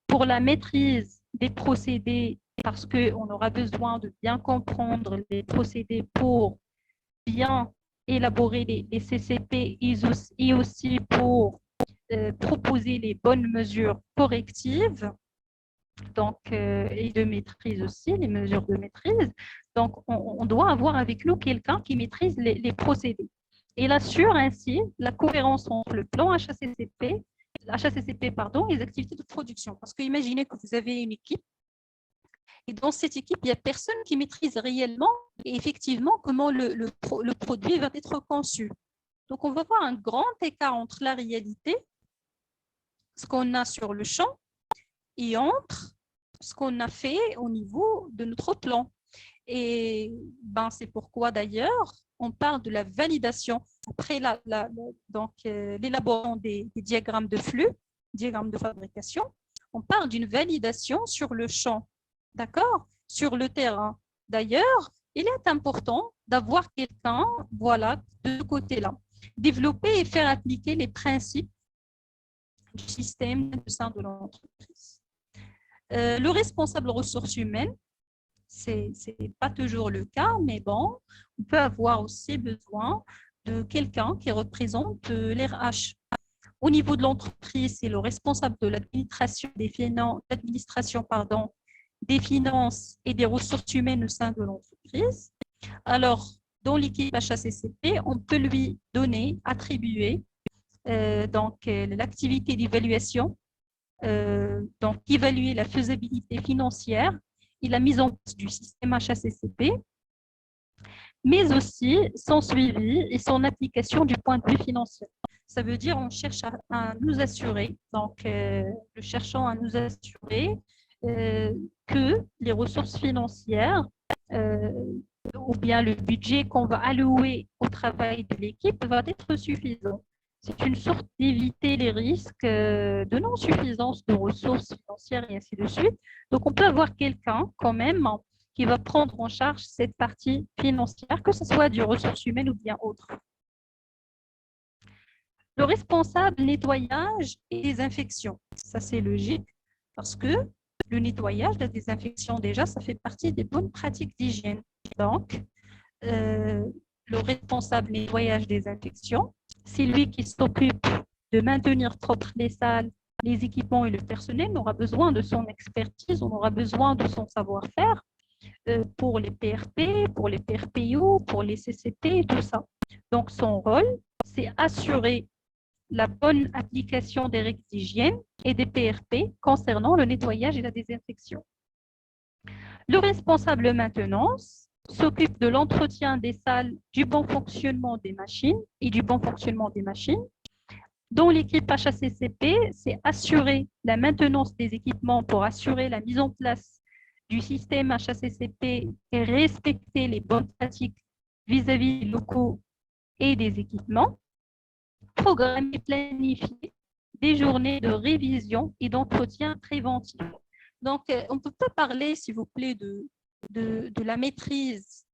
S1: pour la maîtrise des procédés, parce qu'on aura besoin de bien comprendre les procédés pour bien élaborer les CCP et aussi pour proposer les bonnes mesures correctives donc, et de maîtrise aussi, les mesures de maîtrise. Donc, on doit avoir avec nous quelqu'un qui maîtrise les procédés. Et il assure ainsi la cohérence entre le plan HACCP pardon, et les activités de production. Parce que imaginez que vous avez une équipe et dans cette équipe, il n'y a personne qui maîtrise réellement et effectivement comment le produit va être conçu. Donc, on va voir un grand écart entre la réalité, ce qu'on a sur le champ, et entre ce qu'on a fait au niveau de notre plan. Et ben, c'est pourquoi d'ailleurs, on parle de la validation après l'élaboration des diagrammes de flux, diagrammes de fabrication. On parle d'une validation sur le champ, d'accord, sur le terrain. D'ailleurs, il est important d'avoir quelqu'un, voilà, de ce côté-là, développer et faire appliquer les principes du système au sein de l'entreprise. Le responsable ressources humaines, ce n'est pas toujours le cas, mais bon, on peut avoir aussi besoin de quelqu'un qui représente l'RH. Au niveau de l'entreprise, c'est le responsable de l'administration des finances et des ressources humaines au sein de l'entreprise. Alors, dans l'équipe HACCP, on peut lui donner, attribuer l'activité d'évaluation, donc évaluer la faisabilité financière et la mise en place du système HACCP, mais aussi son suivi et son application du point de vue financier. Ça veut dire on cherche à nous assurer, donc nous cherchons à nous assurer que les ressources financières ou bien le budget qu'on va allouer au travail de l'équipe va être suffisant. C'est une sorte d'éviter les risques de non-suffisance de ressources financières et ainsi de suite. Donc, on peut avoir quelqu'un quand même qui va prendre en charge cette partie financière, que ce soit du ressources humaines ou bien autre. Le responsable nettoyage et désinfection, ça c'est logique parce que le nettoyage, la désinfection déjà, ça fait partie des bonnes pratiques d'hygiène. Donc, le responsable nettoyage désinfection, c'est lui qui s'occupe de maintenir propres les salles, les équipements et le personnel. On aura besoin de son expertise, on aura besoin de son savoir-faire pour les PRP, pour les PRPO, pour les CCP, tout ça. Donc, son rôle, c'est assurer la bonne application des règles d'hygiène et des PRP concernant le nettoyage et la désinfection. Le responsable maintenance s'occupe de l'entretien des salles, du bon fonctionnement des machines et du bon fonctionnement des machines. Dans l'équipe HACCP, c'est assurer la maintenance des équipements pour assurer la mise en place du système HACCP et respecter les bonnes pratiques vis-à-vis des locaux et des équipements. Programmer et planifier des journées de révision et d'entretien préventif. Donc, on ne peut pas parler, s'il vous plaît, de la maîtrise,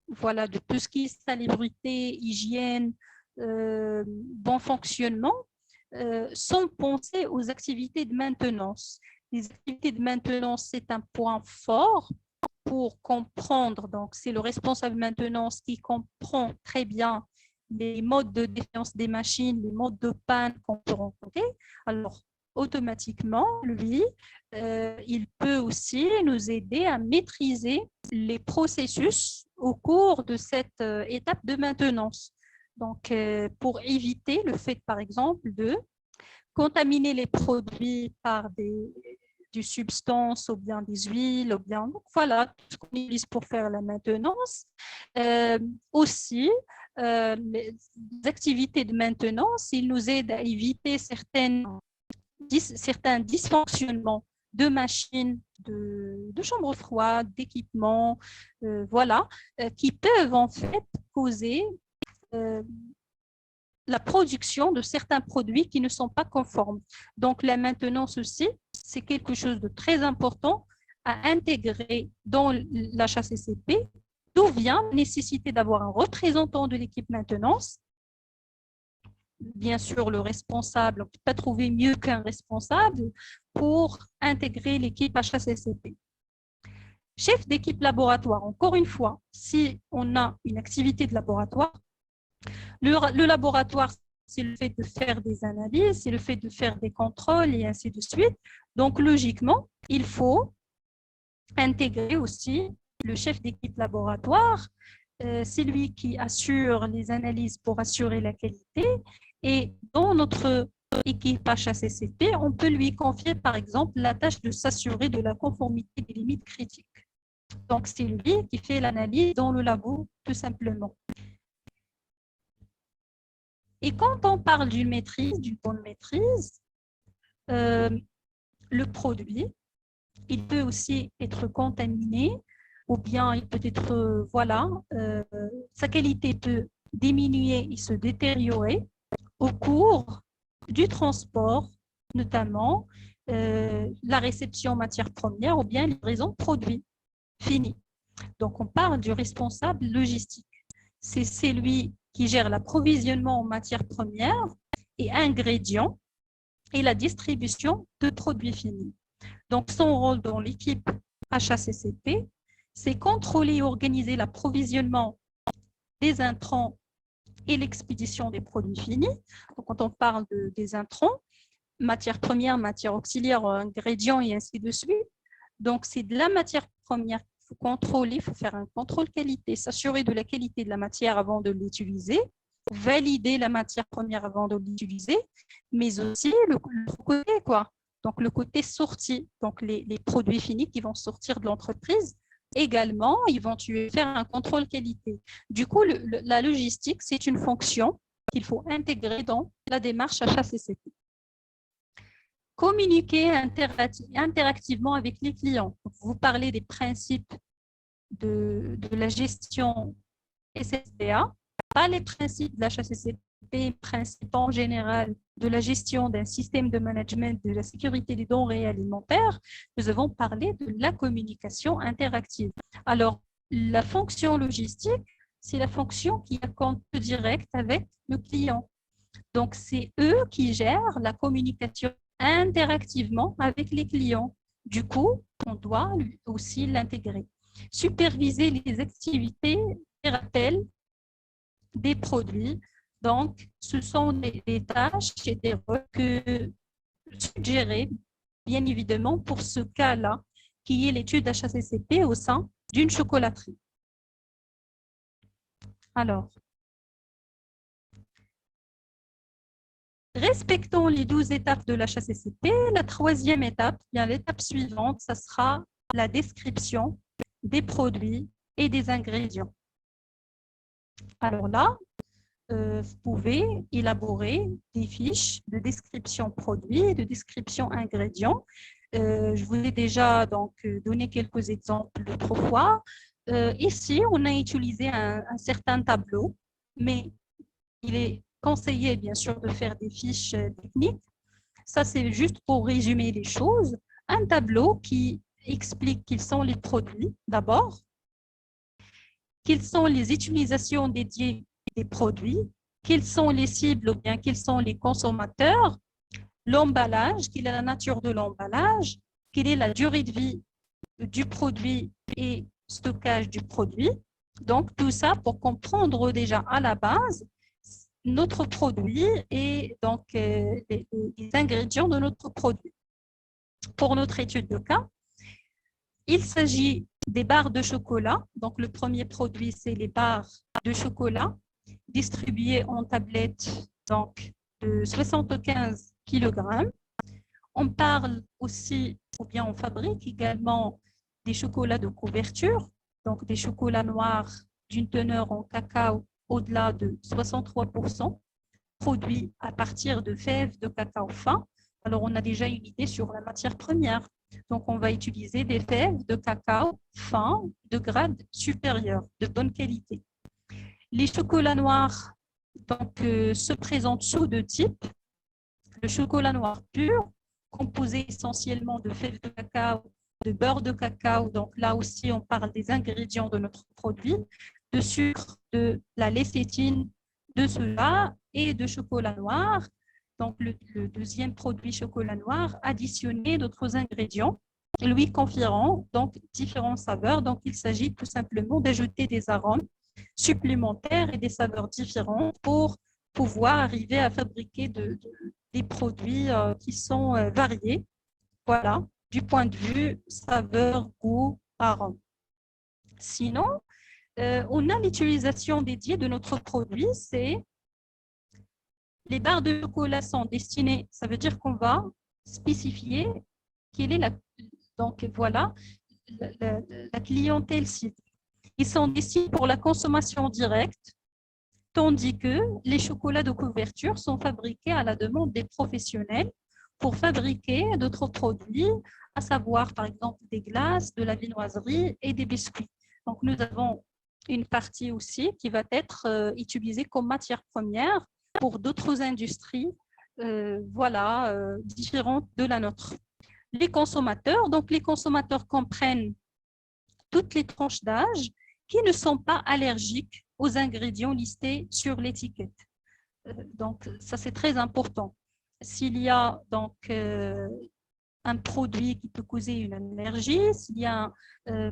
S1: voilà, de tout ce qui est salubrité, hygiène, bon fonctionnement, sans penser aux activités de maintenance. Les activités de maintenance, c'est un point fort pour comprendre. Donc, c'est le responsable maintenance qui comprend très bien les modes de défiance des machines, les modes de panne qu'on peut rencontrer. Alors, automatiquement, lui, il peut aussi nous aider à maîtriser les processus au cours de cette étape de maintenance. Donc, pour éviter le fait, par exemple, de contaminer les produits par des substances ou bien des huiles, ou bien, donc voilà, tout ce qu'on utilise pour faire la maintenance. Aussi, les activités de maintenance, ils nous aident à éviter certains dysfonctionnements de machines, de chambres froides, d'équipements, voilà, qui peuvent en fait causer la production de certains produits qui ne sont pas conformes. Donc, la maintenance aussi, c'est quelque chose de très important à intégrer dans l'HACCP, d'où vient la nécessité d'avoir un représentant de l'équipe maintenance. Bien sûr, le responsable, on ne peut pas trouver mieux qu'un responsable pour intégrer l'équipe HACCP. Chef d'équipe laboratoire, encore une fois, si on a une activité de laboratoire, le laboratoire, c'est le fait de faire des analyses, c'est le fait de faire des contrôles et ainsi de suite. Donc, logiquement, il faut intégrer aussi le chef d'équipe laboratoire. C'est lui qui assure les analyses pour assurer la qualité. Et dans notre équipe HACCP, on peut lui confier, par exemple, la tâche de s'assurer de la conformité des limites critiques. Donc, c'est lui qui fait l'analyse dans le labo, tout simplement. Et quand on parle d'une maîtrise, d'une bonne maîtrise, le produit, il peut aussi être contaminé ou bien il peut être, voilà, sa qualité peut diminuer et se détériorer au cours du transport, notamment la réception matière première ou bien livraison produit fini. Donc, on parle du responsable logistique. C'est celui qui gère l'approvisionnement en matières premières et ingrédients et la distribution de produits finis. Donc, son rôle dans l'équipe HACCP, c'est contrôler et organiser l'approvisionnement des intrants et l'expédition des produits finis. Donc, quand on parle des intrants, matières premières, matières auxiliaires, ingrédients et ainsi de suite. Donc, c'est de la matière première qu'il faut contrôler, il faut faire un contrôle qualité, s'assurer de la qualité de la matière avant de l'utiliser, valider la matière première avant de l'utiliser, mais aussi le côté, quoi. Donc, le côté sortie, donc les produits finis qui vont sortir de l'entreprise, également, ils vont faire un contrôle qualité. Du coup, la logistique, c'est une fonction qu'il faut intégrer dans la démarche HACCP. Communiquer interactivement avec les clients. Vous parlez des principes de la gestion SSDA, pas les principes de la HACCP, principes en général de la gestion d'un système de management de la sécurité des denrées alimentaires. Nous avons parlé de la communication interactive. Alors, la fonction logistique, c'est la fonction qui a contact direct avec le client. Donc, c'est eux qui gèrent la communication interactivement avec les clients. Du coup, on doit aussi l'intégrer. Superviser les activités et rappels des produits. Donc, ce sont des tâches et des rôles que suggérés, bien évidemment, pour ce cas-là, qui est l'étude HACCP au sein d'une chocolaterie. Alors, respectons les 12 étapes de l'HACCP. La troisième étape, bien l'étape suivante, ça sera la description des produits et des ingrédients. Alors là, vous pouvez élaborer des fiches de description produits et de description ingrédients. Je vous ai déjà donc donné quelques exemples l'autre fois. Ici, on a utilisé un certain tableau, mais il est conseillé bien sûr de faire des fiches techniques. Ça, c'est juste pour résumer les choses. Un tableau qui explique quels sont les produits d'abord, quelles sont les utilisations dédiées des produits, quelles sont les cibles ou bien quels sont les consommateurs, l'emballage, quelle est la nature de l'emballage, quelle est la durée de vie du produit et stockage du produit. Donc, tout ça pour comprendre déjà à la base notre produit et donc les ingrédients de notre produit. Pour notre étude de cas, il s'agit des barres de chocolat. Donc, le premier produit, c'est les barres de chocolat distribuées en tablettes donc, de 75 kg. On parle aussi, ou bien on fabrique également des chocolats de couverture, donc des chocolats noirs d'une teneur en cacao au-delà de 63%, produits à partir de fèves de cacao fin. Alors, on a déjà une idée sur la matière première. Donc, on va utiliser des fèves de cacao fin de grade supérieur, de bonne qualité. Les chocolats noirs donc, se présentent sous deux types. Le chocolat noir pur, composé essentiellement de fèves de cacao, de beurre de cacao. Donc là aussi, on parle des ingrédients de notre produit, de sucre, de la lécithine, de soja et de chocolat noir. Donc le deuxième produit chocolat noir, additionné d'autres ingrédients, lui conférant donc différentes saveurs. Donc il s'agit tout simplement d'ajouter des arômes supplémentaires et des saveurs différentes pour pouvoir arriver à fabriquer des produits qui sont variés, voilà, du point de vue saveur, goût, arôme. Sinon, on a l'utilisation dédiée de notre produit, c'est les barres de chocolat sont destinées, ça veut dire qu'on va spécifier quelle est donc voilà, la clientèle cible. Ils sont destinés pour la consommation directe, tandis que les chocolats de couverture sont fabriqués à la demande des professionnels pour fabriquer d'autres produits, à savoir par exemple des glaces, de la viennoiserie et des biscuits. Donc nous avons une partie aussi qui va être utilisée comme matière première pour d'autres industries voilà, différentes de la nôtre. Les consommateurs, donc les consommateurs comprennent toutes les tranches d'âge qui ne sont pas allergiques aux ingrédients listés sur l'étiquette. Donc, ça, c'est très important. S'il y a donc un produit qui peut causer une allergie, s'il y a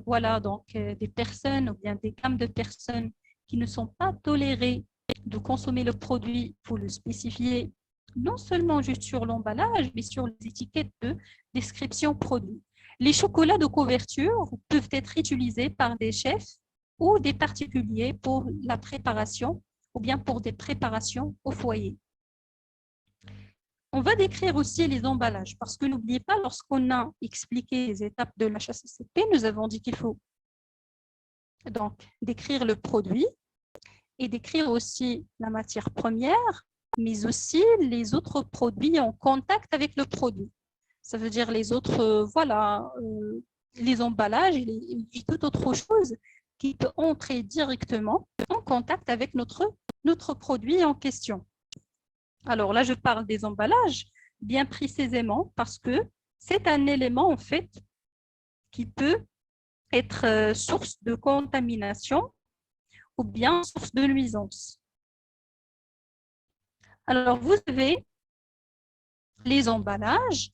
S1: voilà, donc, des personnes ou bien des gammes de personnes qui ne sont pas tolérées de consommer le produit, il faut le spécifier non seulement juste sur l'emballage, mais sur les étiquettes de description produit. Les chocolats de couverture peuvent être utilisés par des chefs ou des particuliers pour la préparation ou bien pour des préparations au foyer. On va décrire aussi les emballages parce que n'oubliez pas, lorsqu'on a expliqué les étapes de l'HACCP, nous avons dit qu'il faut donc décrire le produit et décrire aussi la matière première, mais aussi les autres produits en contact avec le produit. Ça veut dire les autres, voilà, les emballages et toute autre chose qui peut entrer directement en contact avec notre produit en question. Alors là, je parle des emballages bien précisément parce que c'est un élément en fait qui peut être source de contamination ou bien source de nuisance. Alors, vous avez les emballages.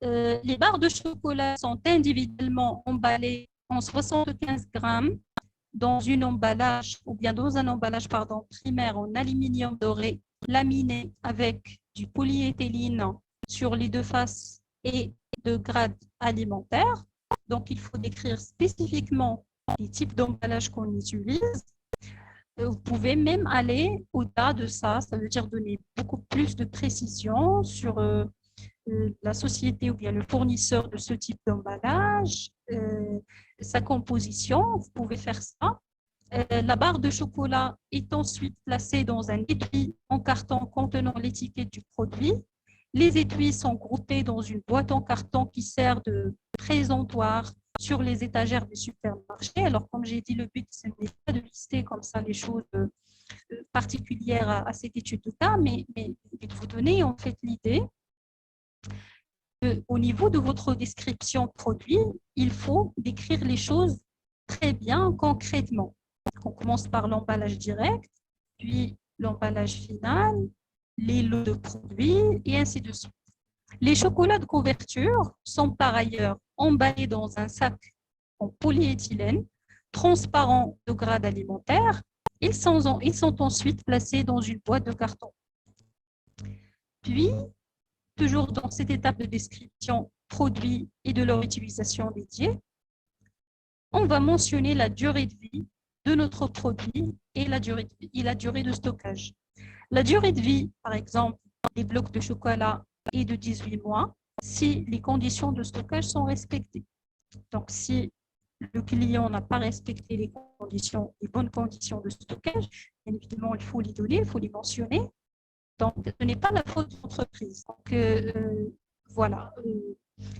S1: Les barres de chocolat sont individuellement emballées en 75 grammes dans un emballage primaire en aluminium doré laminé avec du polyéthylène sur les deux faces et de grade alimentaire. Donc, il faut décrire spécifiquement les types d'emballage qu'on utilise. Vous pouvez même aller au-delà de ça, ça veut dire donner beaucoup plus de précision sur la société ou bien le fournisseur de ce type d'emballage, sa composition, vous pouvez faire ça. La barre de chocolat est ensuite placée dans un étui en carton contenant l'étiquette du produit Les étuis sont groupés dans une boîte en carton qui sert de présentoir sur les étagères des supermarchés. Alors, comme j'ai dit, le but, ce n'est pas de lister comme ça les choses particulières à cette étude de cas, mais de vous donner en fait l'idée qu'au niveau de votre description produit, il faut décrire les choses très bien concrètement. On commence par l'emballage direct, puis l'emballage final, les lots de produits et ainsi de suite. Les chocolats de couverture sont par ailleurs emballés dans un sac en polyéthylène transparent de grade alimentaire. Ils sont ensuite placés dans une boîte de carton. Puis, toujours dans cette étape de description produit et de leur utilisation dédiée, on va mentionner la durée de vie de notre produit et la durée de stockage. La durée de vie, par exemple, des blocs de chocolat est de 18 mois si les conditions de stockage sont respectées. Donc, si le client n'a pas respecté les bonnes conditions de stockage, bien évidemment, il faut les donner, il faut les mentionner. Donc, ce n'est pas la faute de l'entreprise. Donc, voilà,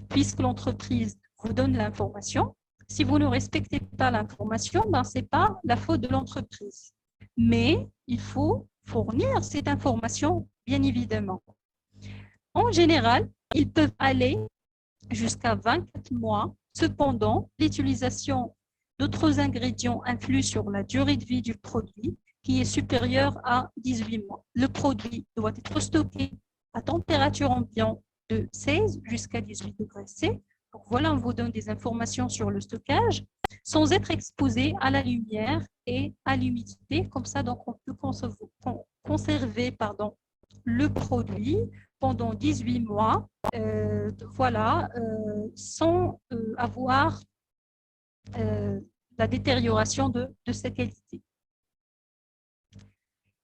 S1: puisque l'entreprise vous donne l'information, si vous ne respectez pas l'information, ben, ce n'est pas la faute de l'entreprise. Mais il faut fournir cette information, bien évidemment. En général, ils peuvent aller jusqu'à 24 mois. Cependant, l'utilisation d'autres ingrédients influe sur la durée de vie du produit qui est supérieure à 18 mois. Le produit doit être stocké à température ambiante de 16 jusqu'à 18 degrés C. Donc voilà, on vous donne des informations sur le stockage sans être exposé à la lumière et à l'humidité. Comme ça, donc, on peut conserver le produit pendant 18 mois, voilà, sans avoir la détérioration de sa qualité.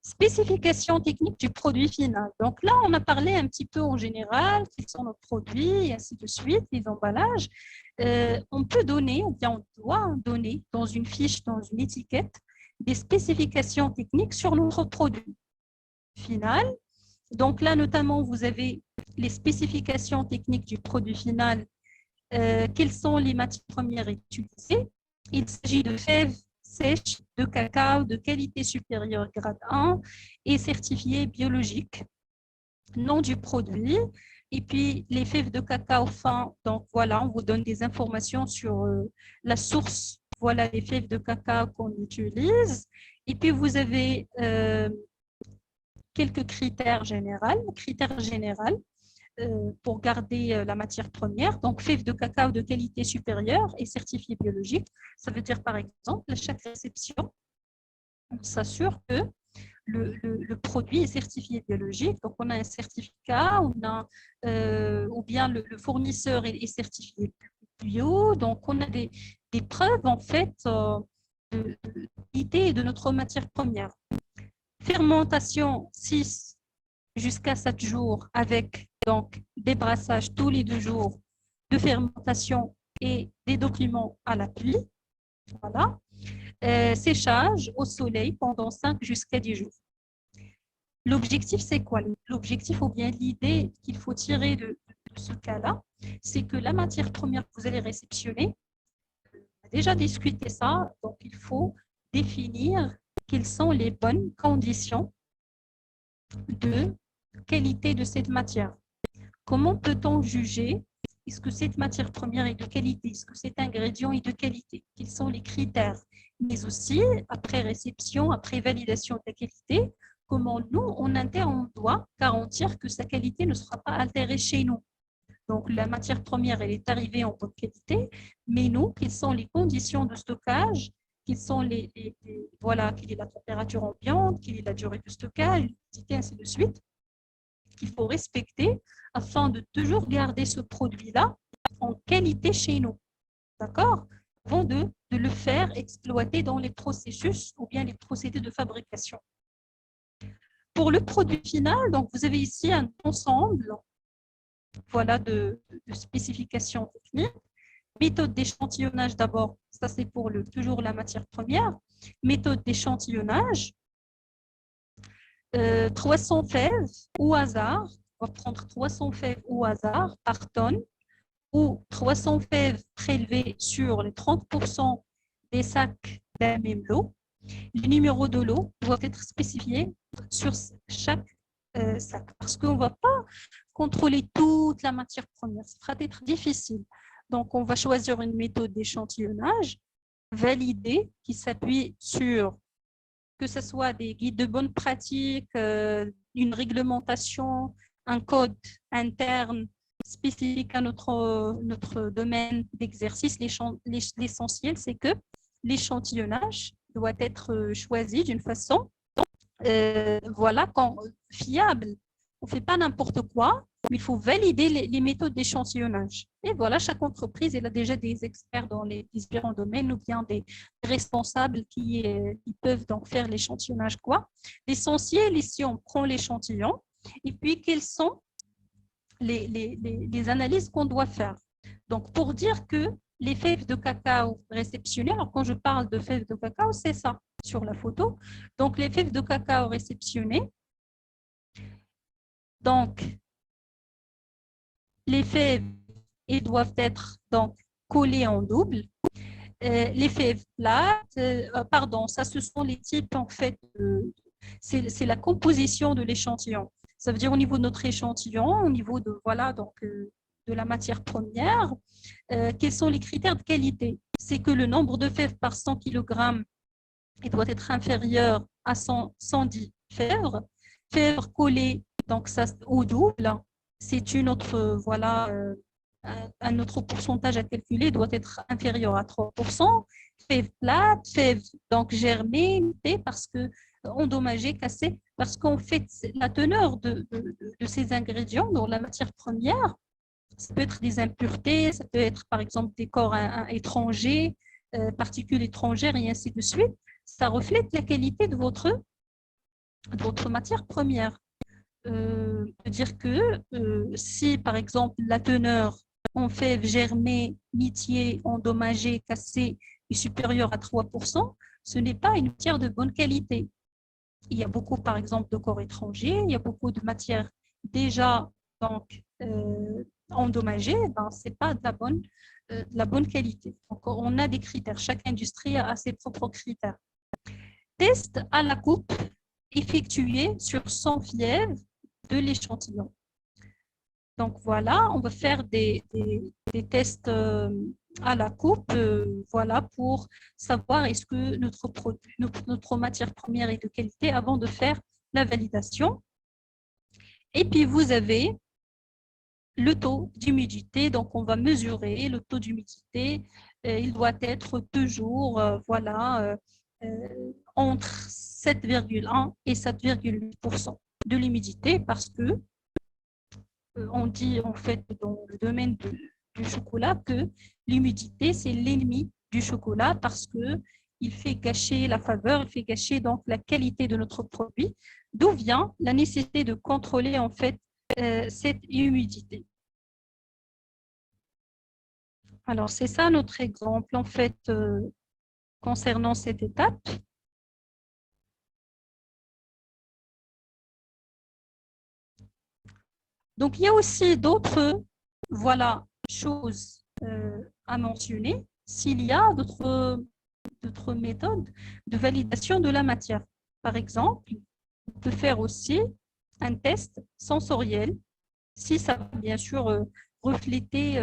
S1: Spécification technique du produit final. Donc là, on a parlé un petit peu en général, quels sont nos produits, et ainsi de suite, les emballages. On peut donner, ou bien on doit donner dans une fiche, dans une étiquette, des spécifications techniques sur notre produit final. Donc là, notamment, vous avez les spécifications techniques du produit final. Quelles sont les matières premières utilisées? Il s'agit de fèves sèches de cacao de qualité supérieure grade 1 et certifiées biologiques. Nom du produit. Et puis, les fèves de cacao fin. Donc, voilà, on vous donne des informations sur la source. Voilà les fèves de cacao qu'on utilise. Et puis, vous avez quelques critères généraux. Pour garder la matière première. Donc, fèves de cacao de qualité supérieure et certifiée biologique. Ça veut dire, par exemple, à chaque réception, on s'assure que le produit est certifié biologique. Donc, on a un certificat, ou bien le fournisseur est certifié bio. Donc, on a des preuves, en fait, de qualité de notre matière première. Fermentation 6 jusqu'à 7 jours avec donc débrassage tous les 2 jours de fermentation et des documents à l'appui. Voilà. Séchage au soleil pendant 5 jusqu'à 10 jours. L'objectif, c'est quoi? L'objectif ou bien l'idée qu'il faut tirer de ce cas-là, c'est que la matière première que vous allez réceptionner, on a déjà discuté ça, donc il faut définir quelles sont les bonnes conditions de qualité de cette matière. Comment peut-on juger est-ce que cette matière première est de qualité? Est-ce que cet ingrédient est de qualité? Quels sont les critères? Mais aussi, après réception, après validation de la qualité, comment nous, en interne, on doit garantir que sa qualité ne sera pas altérée chez nous. Donc, la matière première, elle est arrivée en bonne qualité, mais nous, quelles sont les conditions de stockage? Quelles sont voilà, quelle est la température ambiante? Quelle est la durée de stockage? L'humidité, ainsi de suite, qu'il faut respecter afin de toujours garder ce produit-là en qualité chez nous. D'accord? Avant de le faire exploiter dans les processus ou bien les procédés de fabrication. Pour le produit final, donc vous avez ici un ensemble voilà, de spécifications techniques. Méthode d'échantillonnage d'abord, ça c'est pour toujours la matière première. Méthode d'échantillonnage, 300 fèves au hasard on va prendre 300 fèves au hasard par tonne ou 300 fèves prélevées sur les 30% des sacs d'un même lot. Les numéros de lot doivent être spécifiés sur chaque sac parce qu'on ne va pas contrôler toute la matière première. Ça va être difficile. Donc, on va choisir une méthode d'échantillonnage validée qui s'appuie sur que ce soit des guides de bonne pratique, une réglementation, un code interne spécifique à notre domaine d'exercice. L'essentiel, c'est que l'échantillonnage doit être choisi d'une façon voilà, fiable. On ne fait pas n'importe quoi, mais il faut valider les méthodes d'échantillonnage. Et voilà, chaque entreprise, elle a déjà des experts dans les différents domaines ou bien des responsables qui peuvent donc faire l'échantillonnage. L'essentiel, ici, on prend l'échantillon et puis quelles sont les analyses qu'on doit faire. Donc, pour dire que les fèves de cacao réceptionnées, alors quand je parle de fèves de cacao, c'est ça sur la photo. Donc, les fèves de cacao réceptionnées, donc, les fèves elles doivent être donc collées en double. Les fèves plates, pardon, ça ce sont les types en fait, c'est la composition de l'échantillon. Ça veut dire au niveau de notre échantillon, au niveau de voilà donc de la matière première, quels sont les critères de qualité? C'est que le nombre de fèves par 100 kg il doit être inférieur à 110 fèves. Fèves collées donc ça au double, c'est une autre voilà un autre pourcentage à calculer doit être inférieur à 3%. Fèves plates, fèves donc germées, parce que endommagées, cassées, parce qu'en fait la teneur de ces ingrédients dans la matière première, ça peut être des impuretés, ça peut être par exemple des corps étrangers, particules étrangères et ainsi de suite. Ça reflète la qualité de votre matière première. Dire que si par exemple la teneur en fèves germées, nitiées, endommagées, cassées est supérieure à 3%, ce n'est pas une matière de bonne qualité. Il y a beaucoup par exemple de corps étrangers, il y a beaucoup de matières déjà donc, endommagées, ben, ce n'est pas de la bonne qualité. Donc on a des critères, chaque industrie a ses propres critères. Test à la coupe effectué sur 100 fièvres de l'échantillon. Donc voilà, on va faire des tests à la coupe voilà, pour savoir est-ce que notre matière première est de qualité avant de faire la validation. Et puis vous avez le taux d'humidité, donc on va mesurer le taux d'humidité. Il doit être toujours voilà, entre 7,1 et 7,8% de l'humidité parce que on dit en fait dans le domaine du chocolat que l'humidité, c'est l'ennemi du chocolat parce que il fait gâcher la faveur, il fait gâcher donc la qualité de notre produit, d'où vient la nécessité de contrôler en fait cette humidité. Alors, c'est ça notre exemple en fait concernant cette étape. Donc, il y a aussi d'autres voilà, choses à mentionner s'il y a d'autres méthodes de validation de la matière. Par exemple, on peut faire aussi un test sensoriel si ça va bien sûr refléter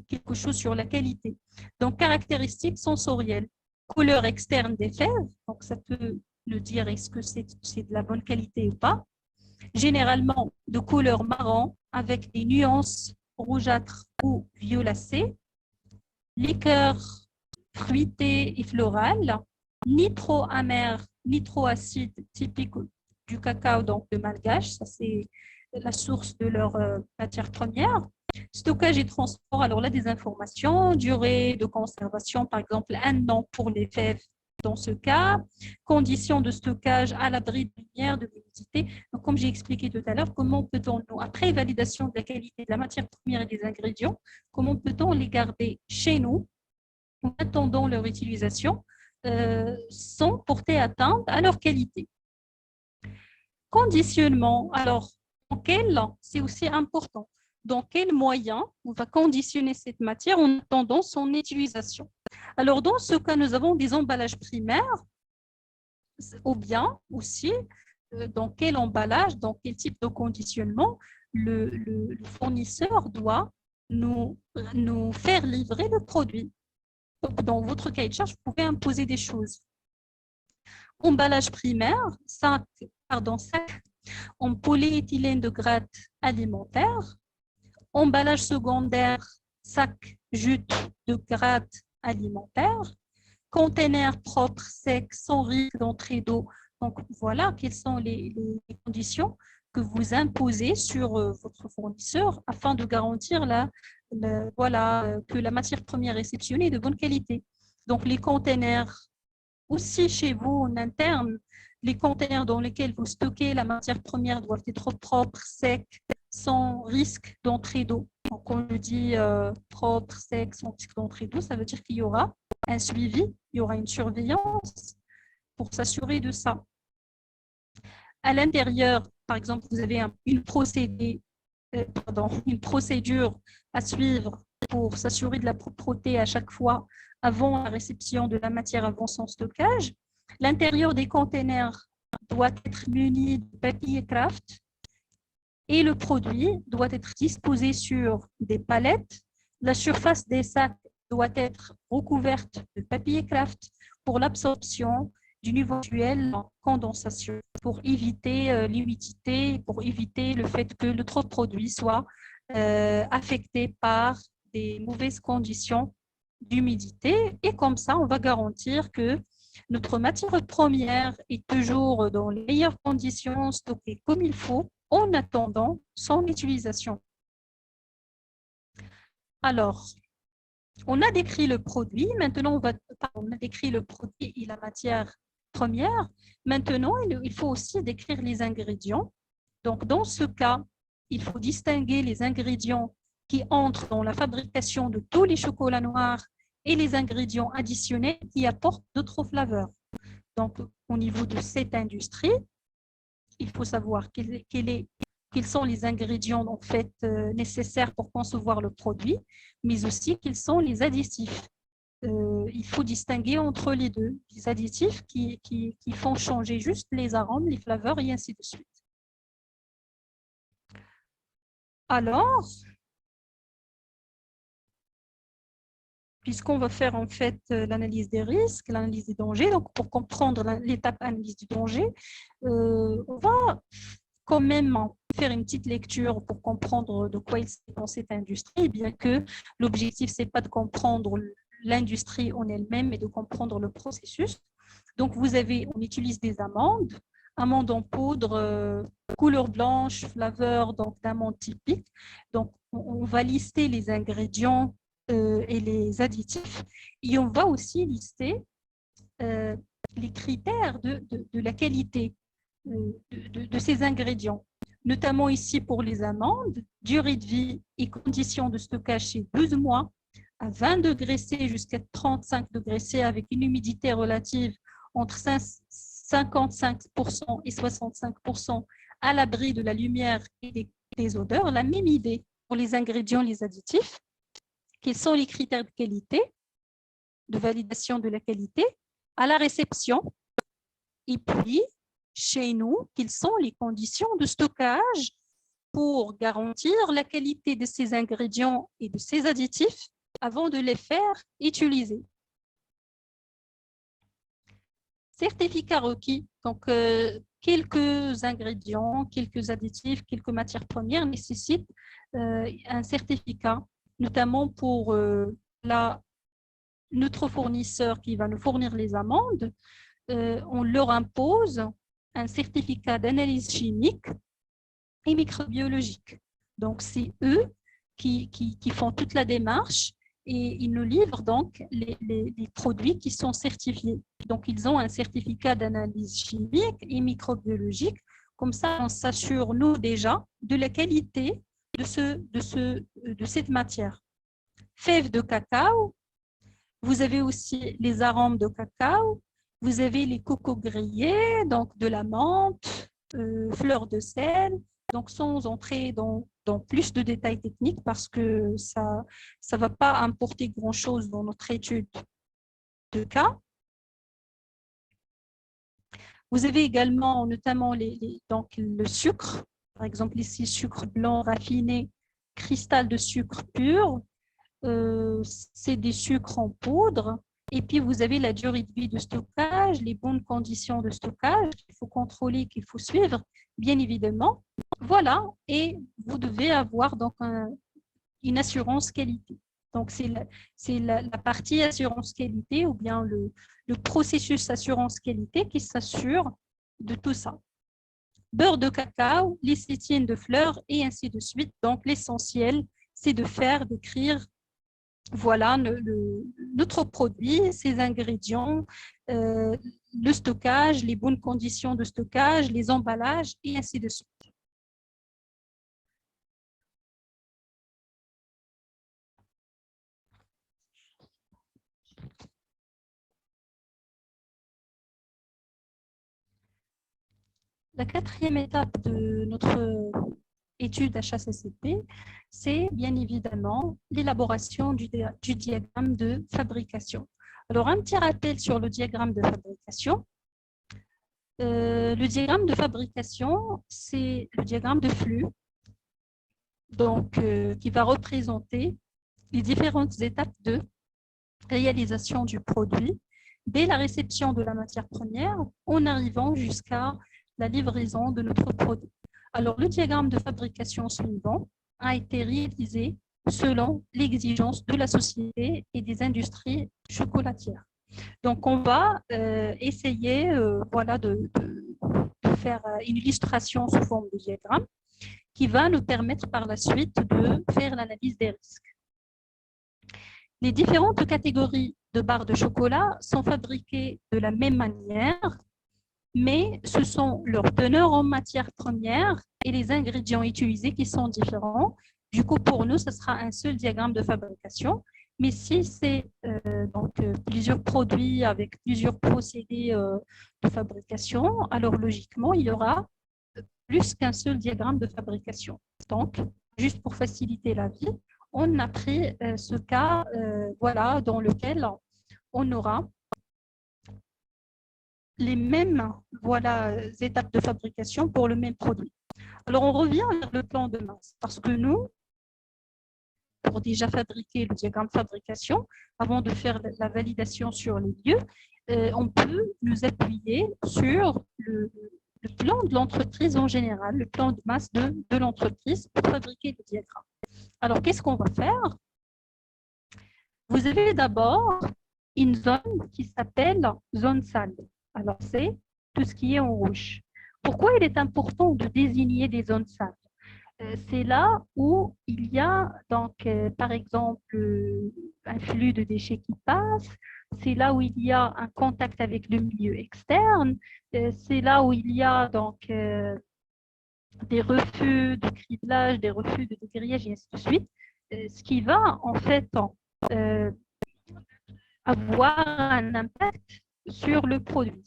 S1: quelque chose sur la qualité. Donc, caractéristiques sensorielles, couleur externe des fèves, donc ça peut le dire est-ce que c'est de la bonne qualité ou pas. Généralement de couleur marron avec des nuances rougeâtres ou violacées, liqueur fruitée et florale, ni trop amère, ni trop acide, typique du cacao, donc de malgache, ça c'est la source de leur matière première. Stockage et transport, alors là des informations, durée de conservation, par exemple 1 an pour les fèves dans ce cas, conditions de stockage à l'abri de lumière, de l'humidité. Donc, comme j'ai expliqué tout à l'heure, comment peut-on, après validation de la qualité de la matière première et des ingrédients, comment peut-on les garder chez nous en attendant leur utilisation sans porter atteinte à leur qualité. Conditionnement, alors quel, c'est aussi important, dans quel moyen on va conditionner cette matière en attendant son utilisation. Alors, dans ce cas, nous avons des emballages primaires, ou bien aussi, dans quel emballage, dans quel type de conditionnement, le fournisseur doit nous faire livrer le produit. Donc, dans votre cahier de charge, vous pouvez imposer des choses. Emballage primaire, sac en polyéthylène de grade alimentaire. Emballage secondaire, sac jute de grade alimentaire. Conteneur propre, sec, sans risque d'entrée d'eau. Donc, voilà quelles sont les conditions que vous imposez sur votre fournisseur afin de garantir que la matière première réceptionnée est de bonne qualité. Donc, les conteneurs aussi chez vous en interne, les conteneurs dans lesquels vous stockez la matière première doivent être propres, secs, sans risque d'entrée d'eau. Donc, quand je dis propre, sec, sans risque d'entrée d'eau, ça veut dire qu'il y aura un suivi, il y aura une surveillance pour s'assurer de ça. À l'intérieur, par exemple, vous avez une procédure à suivre pour s'assurer de la propreté à chaque fois avant la réception de la matière avant son stockage. L'intérieur des containers doit être muni de papier craft et le produit doit être disposé sur des palettes. La surface des sacs doit être recouverte de papier craft pour l'absorption d'une éventuelle condensation, pour éviter l'humidité, pour éviter le fait que le trop de produit soit affecté par des mauvaises conditions d'humidité. Et comme ça, on va garantir que notre matière première est toujours dans les meilleures conditions, stockée comme il faut, en attendant son utilisation. Alors, on a décrit le produit, maintenant on a décrit le produit et la matière première. Maintenant, il faut aussi décrire les ingrédients. Donc, dans ce cas, il faut distinguer les ingrédients qui entrent dans la fabrication de tous les chocolats noirs et les ingrédients additionnels qui apportent d'autres flaveurs. Donc, au niveau de cette industrie, il faut savoir quels sont les ingrédients en fait, nécessaires pour concevoir le produit, mais aussi quels sont les additifs. Il faut distinguer entre les deux, les additifs qui font changer juste les arômes, les flaveurs et ainsi de suite. Alors, puisqu'on va faire en fait l'analyse des risques, l'analyse des dangers, donc pour comprendre l'étape analyse du danger, on va quand même faire une petite lecture pour comprendre de quoi il s'agit dans cette industrie, bien que l'objectif, ce n'est pas de comprendre l'industrie en elle-même, mais de comprendre le processus. Donc, on utilise des amandes en poudre, couleur blanche, flaveur d'amande typique. Donc, on va lister les ingrédients et les additifs. Et on va aussi lister les critères de la qualité de ces ingrédients, notamment ici pour les amandes, durée de vie et conditions de stockage chez 12 mois, à 20 degrés C jusqu'à 35 degrés C avec une humidité relative entre 55% et 65% à l'abri de la lumière et des odeurs. La même idée pour les ingrédients, les additifs. Quels sont les critères de qualité, de validation de la qualité à la réception? Et puis, chez nous, quelles sont les conditions de stockage pour garantir la qualité de ces ingrédients et de ces additifs avant de les faire utiliser. Certificat requis, donc quelques ingrédients, quelques additifs, quelques matières premières nécessitent un certificat, notamment pour notre fournisseur qui va nous fournir les amandes. On leur impose un certificat d'analyse chimique et microbiologique. Donc, c'est eux qui font toute la démarche et ils nous livrent donc les produits qui sont certifiés. Donc, ils ont un certificat d'analyse chimique et microbiologique. Comme ça, on s'assure, nous, déjà, de la qualité de cette matière. Fèves de cacao. Vous avez aussi les arômes de cacao. Vous avez les cocos grillés, donc de la menthe, fleurs de sel, Donc, sans entrer dans plus de détails techniques, parce que ça ne va pas importer grand-chose dans notre étude de cas. Vous avez également notamment donc le sucre, par exemple ici, sucre blanc raffiné, cristal de sucre pur, c'est des sucres en poudre. Et puis, vous avez la durée de vie de stockage, les bonnes conditions de stockage qu'il faut contrôler, qu'il faut suivre, bien évidemment. Voilà, et vous devez avoir donc une assurance qualité. Donc, c'est la partie assurance qualité ou bien le processus assurance qualité qui s'assure de tout ça. Beurre de cacao, lécithine de fleurs et ainsi de suite. Donc, l'essentiel, c'est de faire, d'écrire, voilà, notre produit, ses ingrédients, le stockage, les bonnes conditions de stockage, les emballages et ainsi de suite. La quatrième étape de notre étude HACCP, c'est bien évidemment l'élaboration du diagramme de fabrication. Alors, un petit rappel sur le diagramme de fabrication. Le diagramme de fabrication, c'est le diagramme de flux, donc, qui va représenter les différentes étapes de réalisation du produit dès la réception de la matière première en arrivant jusqu'à la livraison de notre produit. Alors, le diagramme de fabrication suivant a été réalisé selon l'exigence de la société et des industries chocolatières. Donc, on va essayer voilà, de faire une illustration sous forme de diagramme qui va nous permettre par la suite de faire l'analyse des risques. Les différentes catégories de barres de chocolat sont fabriquées de la même manière, mais ce sont leurs teneurs en matière première et les ingrédients utilisés qui sont différents. Du coup, pour nous, ce sera un seul diagramme de fabrication. Mais si c'est plusieurs produits avec plusieurs procédés de fabrication, alors logiquement, il y aura plus qu'un seul diagramme de fabrication. Donc, juste pour faciliter la vie, on a pris ce cas voilà, dans lequel on aura les mêmes voilà, étapes de fabrication pour le même produit. Alors, on revient vers le plan de masse parce que nous, pour déjà fabriquer le diagramme de fabrication, avant de faire la validation sur les lieux, on peut nous appuyer sur le plan de l'entreprise en général, le plan de masse de l'entreprise pour fabriquer le diagramme. Alors, qu'est-ce qu'on va faire? Vous avez d'abord une zone qui s'appelle zone sale. Alors, c'est tout ce qui est en rouge. Pourquoi il est important de désigner des zones sales? C'est là où il y a, donc, par exemple, un flux de déchets qui passe. C'est là où il y a un contact avec le milieu externe. C'est là où il y a donc des refus de criblage, des refus de grillage et ainsi de suite. Ce qui va en fait avoir un impact sur le produit.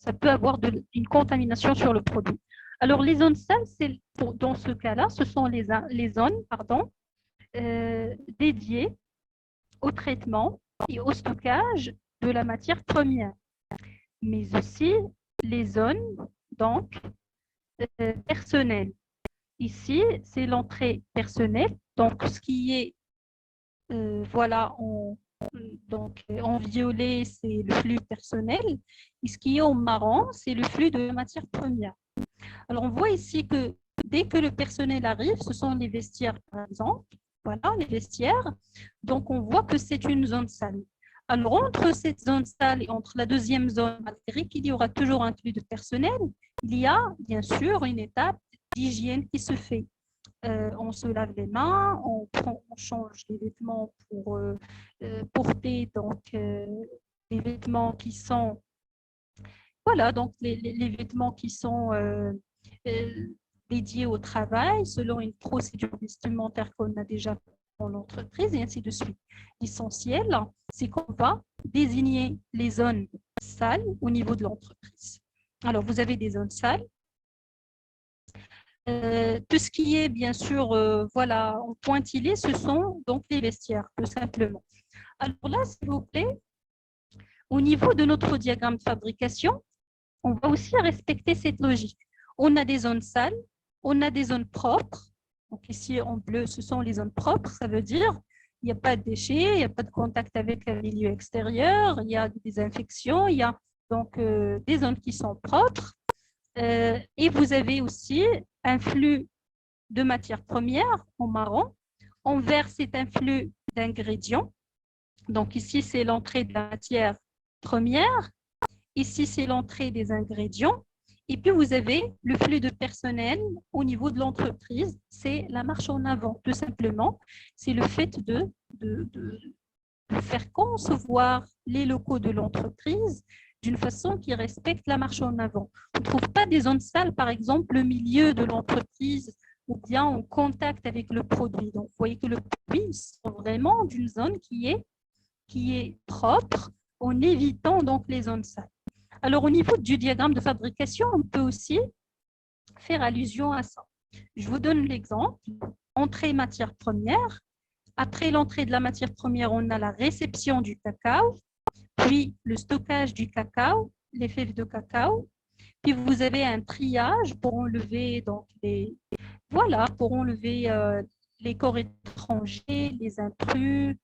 S1: Ça peut avoir une contamination sur le produit. Alors, les zones sales, dans ce cas-là, ce sont les zones dédiées au traitement et au stockage de la matière première, mais aussi les zones donc, personnelles. Ici, c'est l'entrée personnelle, donc ce qui est voilà, donc, en violet, c'est le flux personnel. Et ce qui est en marron, c'est le flux de matière première. Alors, on voit ici que dès que le personnel arrive, ce sont les vestiaires, par exemple. Voilà, les vestiaires. Donc, on voit que c'est une zone sale. Alors, entre cette zone sale et entre la deuxième zone, malgré qu'il y aura toujours un flux de personnel, il y a bien sûr une étape d'hygiène qui se fait. On se lave les mains, on change les vêtements pour porter donc, les vêtements qui sont, voilà, donc les vêtements qui sont dédiés au travail selon une procédure vestimentaire qu'on a déjà dans l'entreprise et ainsi de suite. L'essentiel, c'est qu'on va désigner les zones sales au niveau de l'entreprise. Alors, vous avez des zones sales. Tout ce qui est, bien sûr, voilà, en pointillé, ce sont donc les vestiaires, tout simplement. Alors là, s'il vous plaît, au niveau de notre diagramme de fabrication, on va aussi respecter cette logique. On a des zones sales, on a des zones propres. Donc ici, en bleu, ce sont les zones propres. Ça veut dire il n'y a pas de déchets, il n'y a pas de contact avec le milieu extérieur, il y a des infections, il y a donc des zones qui sont propres. Et vous avez aussi un flux de matières premières en marron. En vert, c'est un flux d'ingrédients. Donc ici, c'est l'entrée de la matière première. Ici, c'est l'entrée des ingrédients. Et puis, vous avez le flux de personnel au niveau de l'entreprise. C'est la marche en avant, tout simplement. C'est le fait de faire concevoir les locaux de l'entreprise d'une façon qui respecte la marche en avant. On ne trouve pas des zones sales, par exemple, le milieu de l'entreprise ou bien en contact avec le produit. Donc, vous voyez que le produit sort vraiment d'une zone qui est propre en évitant donc les zones sales. Alors, au niveau du diagramme de fabrication, on peut aussi faire allusion à ça. Je vous donne l'exemple. Entrée matière première. Après l'entrée de la matière première, on a la réception du cacao, puis le stockage du cacao, les fèves de cacao. Puis vous avez un triage pour enlever donc pour enlever les corps étrangers, les intrus,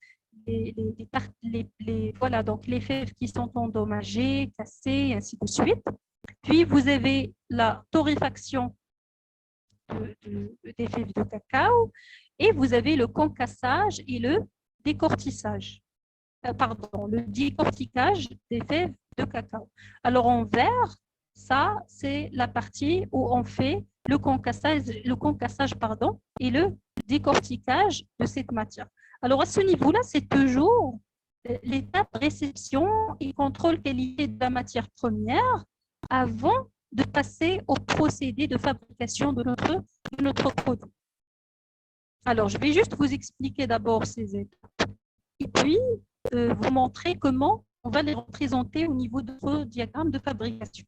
S1: voilà, donc les fèves qui sont endommagées, cassées, et ainsi de suite. Puis vous avez la torréfaction des fèves de cacao et vous avez le concassage et le décortiçage. Pardon, le décortiquage des fèves de cacao. Alors en vert, ça c'est la partie où on fait le concassage et le décortiquage de cette matière. Alors à ce niveau-là, c'est toujours l'étape réception et contrôle qualité de la matière première avant de passer au procédé de fabrication de notre produit. Alors, je vais juste vous expliquer d'abord ces étapes et puis vous montrer comment on va les représenter au niveau de votre diagramme de fabrication.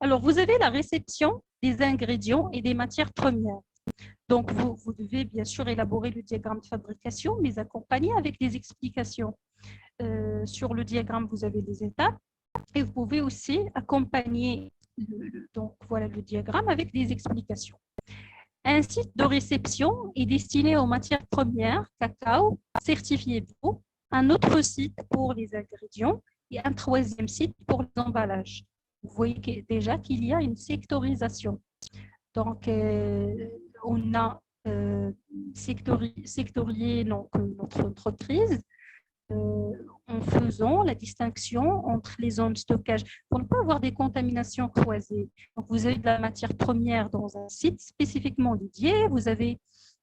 S1: Alors, vous avez la réception des ingrédients et des matières premières. Donc, vous devez bien sûr élaborer le diagramme de fabrication, mais accompagner avec des explications. Sur le diagramme, vous avez des étapes et vous pouvez aussi accompagner le diagramme avec des explications. Un site de réception est destiné aux matières premières, cacao, certifié bio, un autre site pour les ingrédients et un troisième site pour les emballages. Vous voyez déjà qu'il y a une sectorisation. Donc, on a sectorié notre entreprise en faisant la distinction entre les zones de stockage pour ne pas avoir des contaminations croisées. Donc, vous avez de la matière première dans un site spécifiquement dédié, vous avez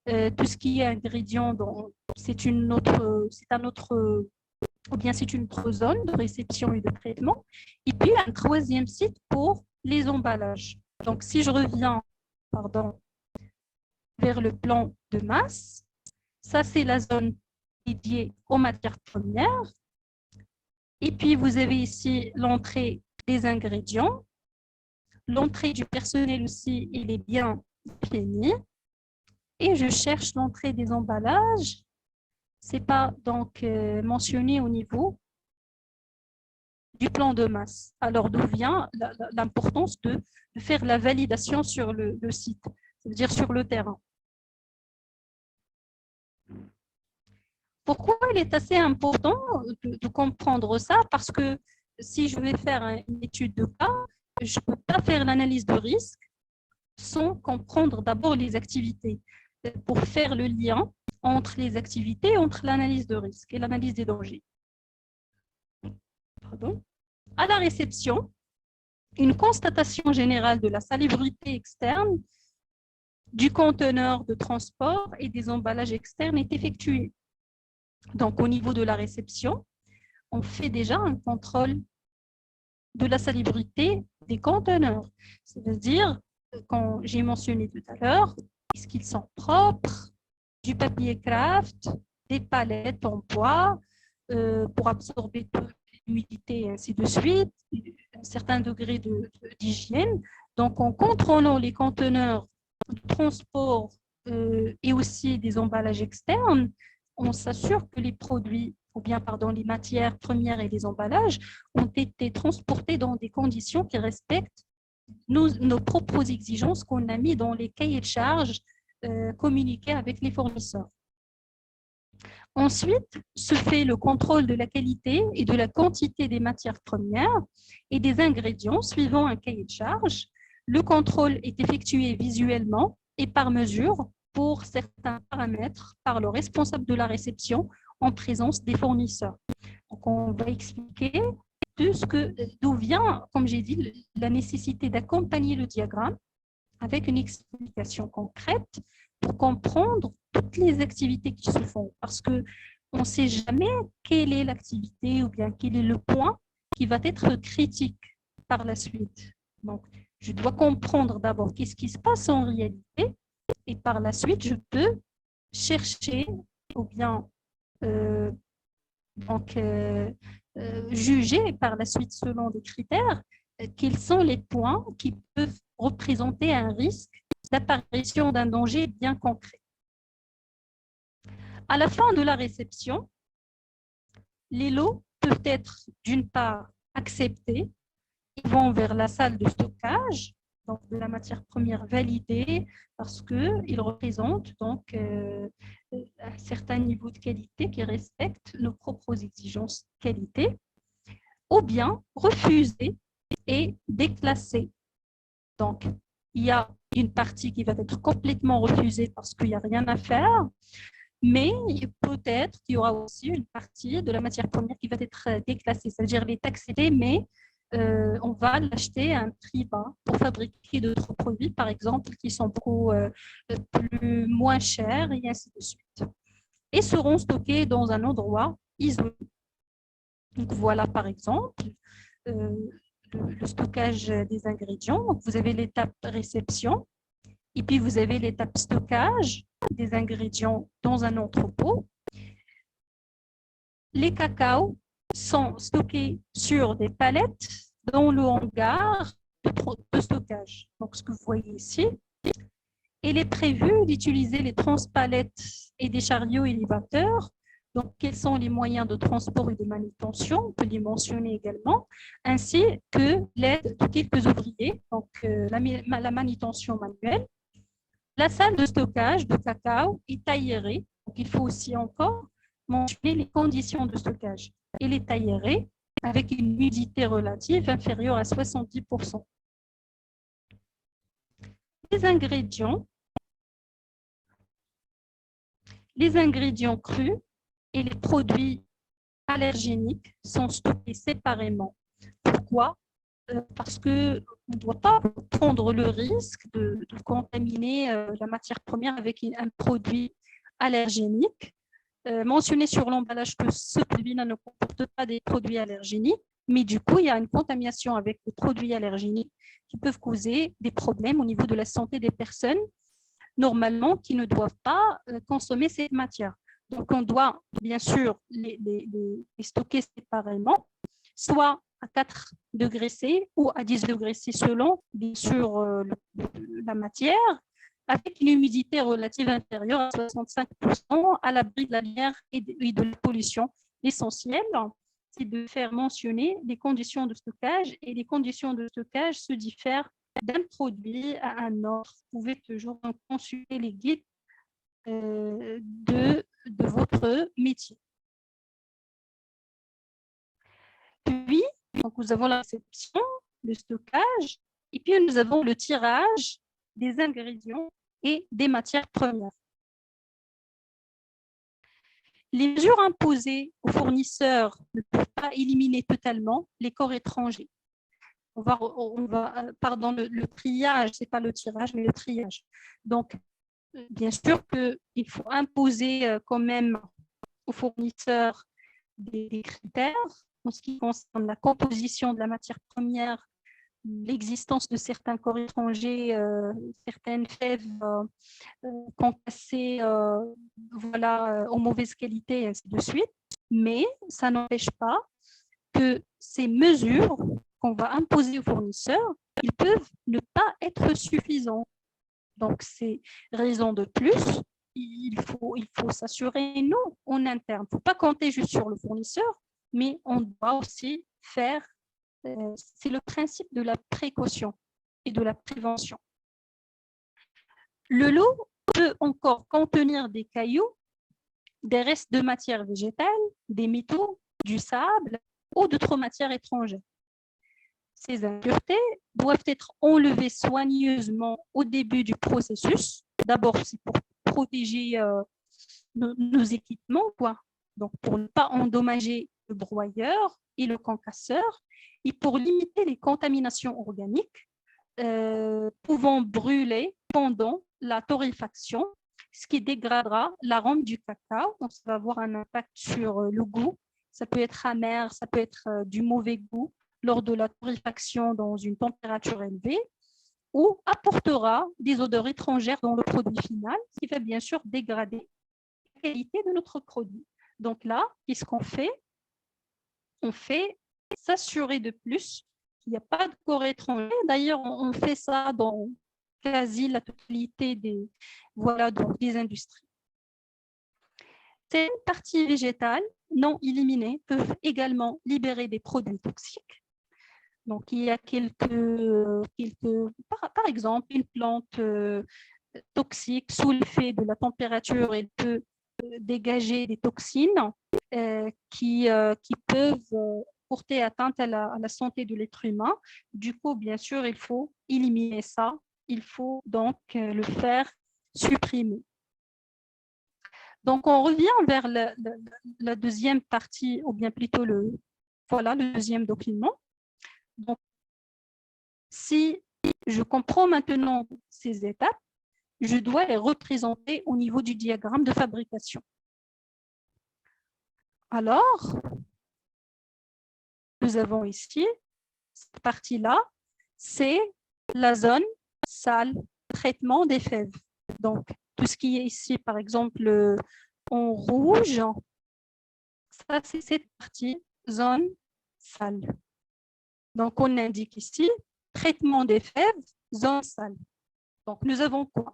S1: tout ce qui est ingrédients, c'est un autre ou bien c'est une autre zone de réception et de traitement, et puis un troisième site pour les emballages. Donc, si je reviens vers le plan de masse, ça c'est la zone dédiée aux matières premières. Et puis, vous avez ici l'entrée des ingrédients. L'entrée du personnel aussi, il est bien défini. Et je cherche l'entrée des emballages. Ce n'est pas donc mentionné au niveau du plan de masse. Alors, d'où vient l'importance de faire la validation sur le site, c'est-à-dire sur le terrain. Pourquoi il est assez important de comprendre ça? Parce que si je vais faire une étude de cas, je ne peux pas faire l'analyse de risque sans comprendre d'abord les activités pour faire le lien entre les activités, entre l'analyse de risque et l'analyse des dangers. Pardon. À la réception, une constatation générale de la salubrité externe du conteneur de transport et des emballages externes est effectuée. Donc, au niveau de la réception, on fait déjà un contrôle de la salubrité des conteneurs. C'est-à-dire, quand j'ai mentionné tout à l'heure, est-ce qu'ils sont propres, du papier craft, des palettes en bois pour absorber l'humidité et ainsi de suite, un certain degré d'hygiène. Donc, en contrôlant les conteneurs de transport et aussi des emballages externes, on s'assure que les produits, ou bien, pardon, les matières premières et les emballages ont été transportés dans des conditions qui respectent nos propres exigences qu'on a mis dans les cahiers de charges communiqués avec les fournisseurs. Ensuite, se fait le contrôle de la qualité et de la quantité des matières premières et des ingrédients suivant un cahier de charge. Le contrôle est effectué visuellement et par mesure pour certains paramètres par le responsable de la réception en présence des fournisseurs. Donc, on va expliquer d'où vient, comme j'ai dit, la nécessité d'accompagner le diagramme avec une explication concrète pour comprendre toutes les activités qui se font. Parce qu'on ne sait jamais quelle est l'activité ou bien quel est le point qui va être critique par la suite. Donc, je dois comprendre d'abord qu'est-ce qui se passe en réalité et par la suite, je peux chercher ou bien juger par la suite selon des critères quels sont les points qui peuvent représenter un risque d'apparition d'un danger bien concret. À la fin de la réception, les lots peuvent être d'une part acceptés, ils vont vers la salle de stockage, donc de la matière première validée, parce qu'ils représentent donc un certain niveau de qualité qui respecte nos propres exigences qualité, ou bien refusés et déclassés. Donc, il y a une partie qui va être complètement refusée parce qu'il n'y a rien à faire, mais peut-être qu'il y aura aussi une partie de la matière première qui va être déclassée, c'est-à-dire les taxer, mais on va l'acheter à un prix bas pour fabriquer d'autres produits, par exemple, qui sont beaucoup moins chers et ainsi de suite. Et seront stockés dans un endroit isolé. Donc voilà, par exemple, le stockage des ingrédients. Donc, vous avez l'étape réception et puis vous avez l'étape stockage des ingrédients dans un entrepôt. Les cacao sont stockés sur des palettes dans le hangar de stockage. Donc, ce que vous voyez ici. Il est prévu d'utiliser les transpalettes et des chariots élévateurs. Donc, quels sont les moyens de transport et de manutention? On peut les mentionner également, ainsi que l'aide de quelques ouvriers, donc la manutention manuelle. La salle de stockage de cacao est aérée. Donc, il faut aussi encore mentionner les conditions de stockage. Elle est aérée avec une humidité relative inférieure à 70%. Les ingrédients crus et les produits allergéniques sont stockés séparément. Pourquoi? Parce qu'on ne doit pas prendre le risque de contaminer la matière première avec un produit allergénique. Mentionné sur l'emballage que ce produit ne comporte pas des produits allergéniques, mais du coup, il y a une contamination avec des produits allergéniques qui peuvent causer des problèmes au niveau de la santé des personnes, normalement, qui ne doivent pas consommer cette matière. Donc, on doit bien sûr les stocker séparément, soit à 4 degrés C ou à 10 degrés C selon, bien sûr, la matière, avec une humidité relative inférieure à 65% à l'abri de la lumière et de la pollution. L'essentiel, c'est de faire mentionner les conditions de stockage, et les conditions de stockage se diffèrent d'un produit à un autre. Vous pouvez toujours consulter les guides de votre métier. Puis, donc nous avons la réception, le stockage, et puis nous avons le tirage des ingrédients et des matières premières. Les mesures imposées aux fournisseurs ne peuvent pas éliminer totalement les corps étrangers. Pardon, le triage, ce n'est pas le tirage, mais le triage. Donc, bien sûr qu'il faut imposer quand même aux fournisseurs des critères en ce qui concerne la composition de la matière première, l'existence de certains corps étrangers, certaines fèves concassées en mauvaise qualité, et ainsi de suite. Mais ça n'empêche pas que ces mesures qu'on va imposer aux fournisseurs, ils peuvent ne pas être suffisants. Donc, c'est raison de plus. Il faut s'assurer, nous, en interne. Il ne faut pas compter juste sur le fournisseur, mais on doit aussi faire, c'est le principe de la précaution et de la prévention. Le lot peut encore contenir des cailloux, des restes de matière végétale, des métaux, du sable ou d'autres matières étrangères. Ces impuretés doivent être enlevées soigneusement au début du processus. D'abord, c'est pour protéger nos équipements, quoi. Donc, pour ne pas endommager le broyeur et le concasseur, et pour limiter les contaminations organiques pouvant brûler pendant la torréfaction, ce qui dégradera l'arôme du cacao. Donc, ça va avoir un impact sur le goût. Ça peut être amer, ça peut être du mauvais goût lors de la torréfaction dans une température élevée, ou apportera des odeurs étrangères dans le produit final, ce qui va bien sûr dégrader la qualité de notre produit. Donc là, qu'est-ce qu'on fait? On fait s'assurer de plus qu'il n'y a pas de corps étranger. D'ailleurs, on fait ça dans quasi la totalité des industries. Ces parties végétales non éliminées peuvent également libérer des produits toxiques. Donc, il y a par exemple, une plante toxique, sous l'effet de la température, elle peut dégager des toxines qui peuvent porter atteinte à la santé de l'être humain. Du coup, bien sûr, il faut éliminer ça. Il faut donc le faire supprimer. Donc, on revient vers la deuxième partie, ou bien plutôt le deuxième document. Donc, si je comprends maintenant ces étapes, je dois les représenter au niveau du diagramme de fabrication. Alors, nous avons ici, cette partie-là, c'est la zone salle, traitement des fèves. Donc, tout ce qui est ici, par exemple, en rouge, ça, c'est cette partie, zone salle. Donc, on indique ici, traitement des fèves, zone salle. Donc, nous avons quoi?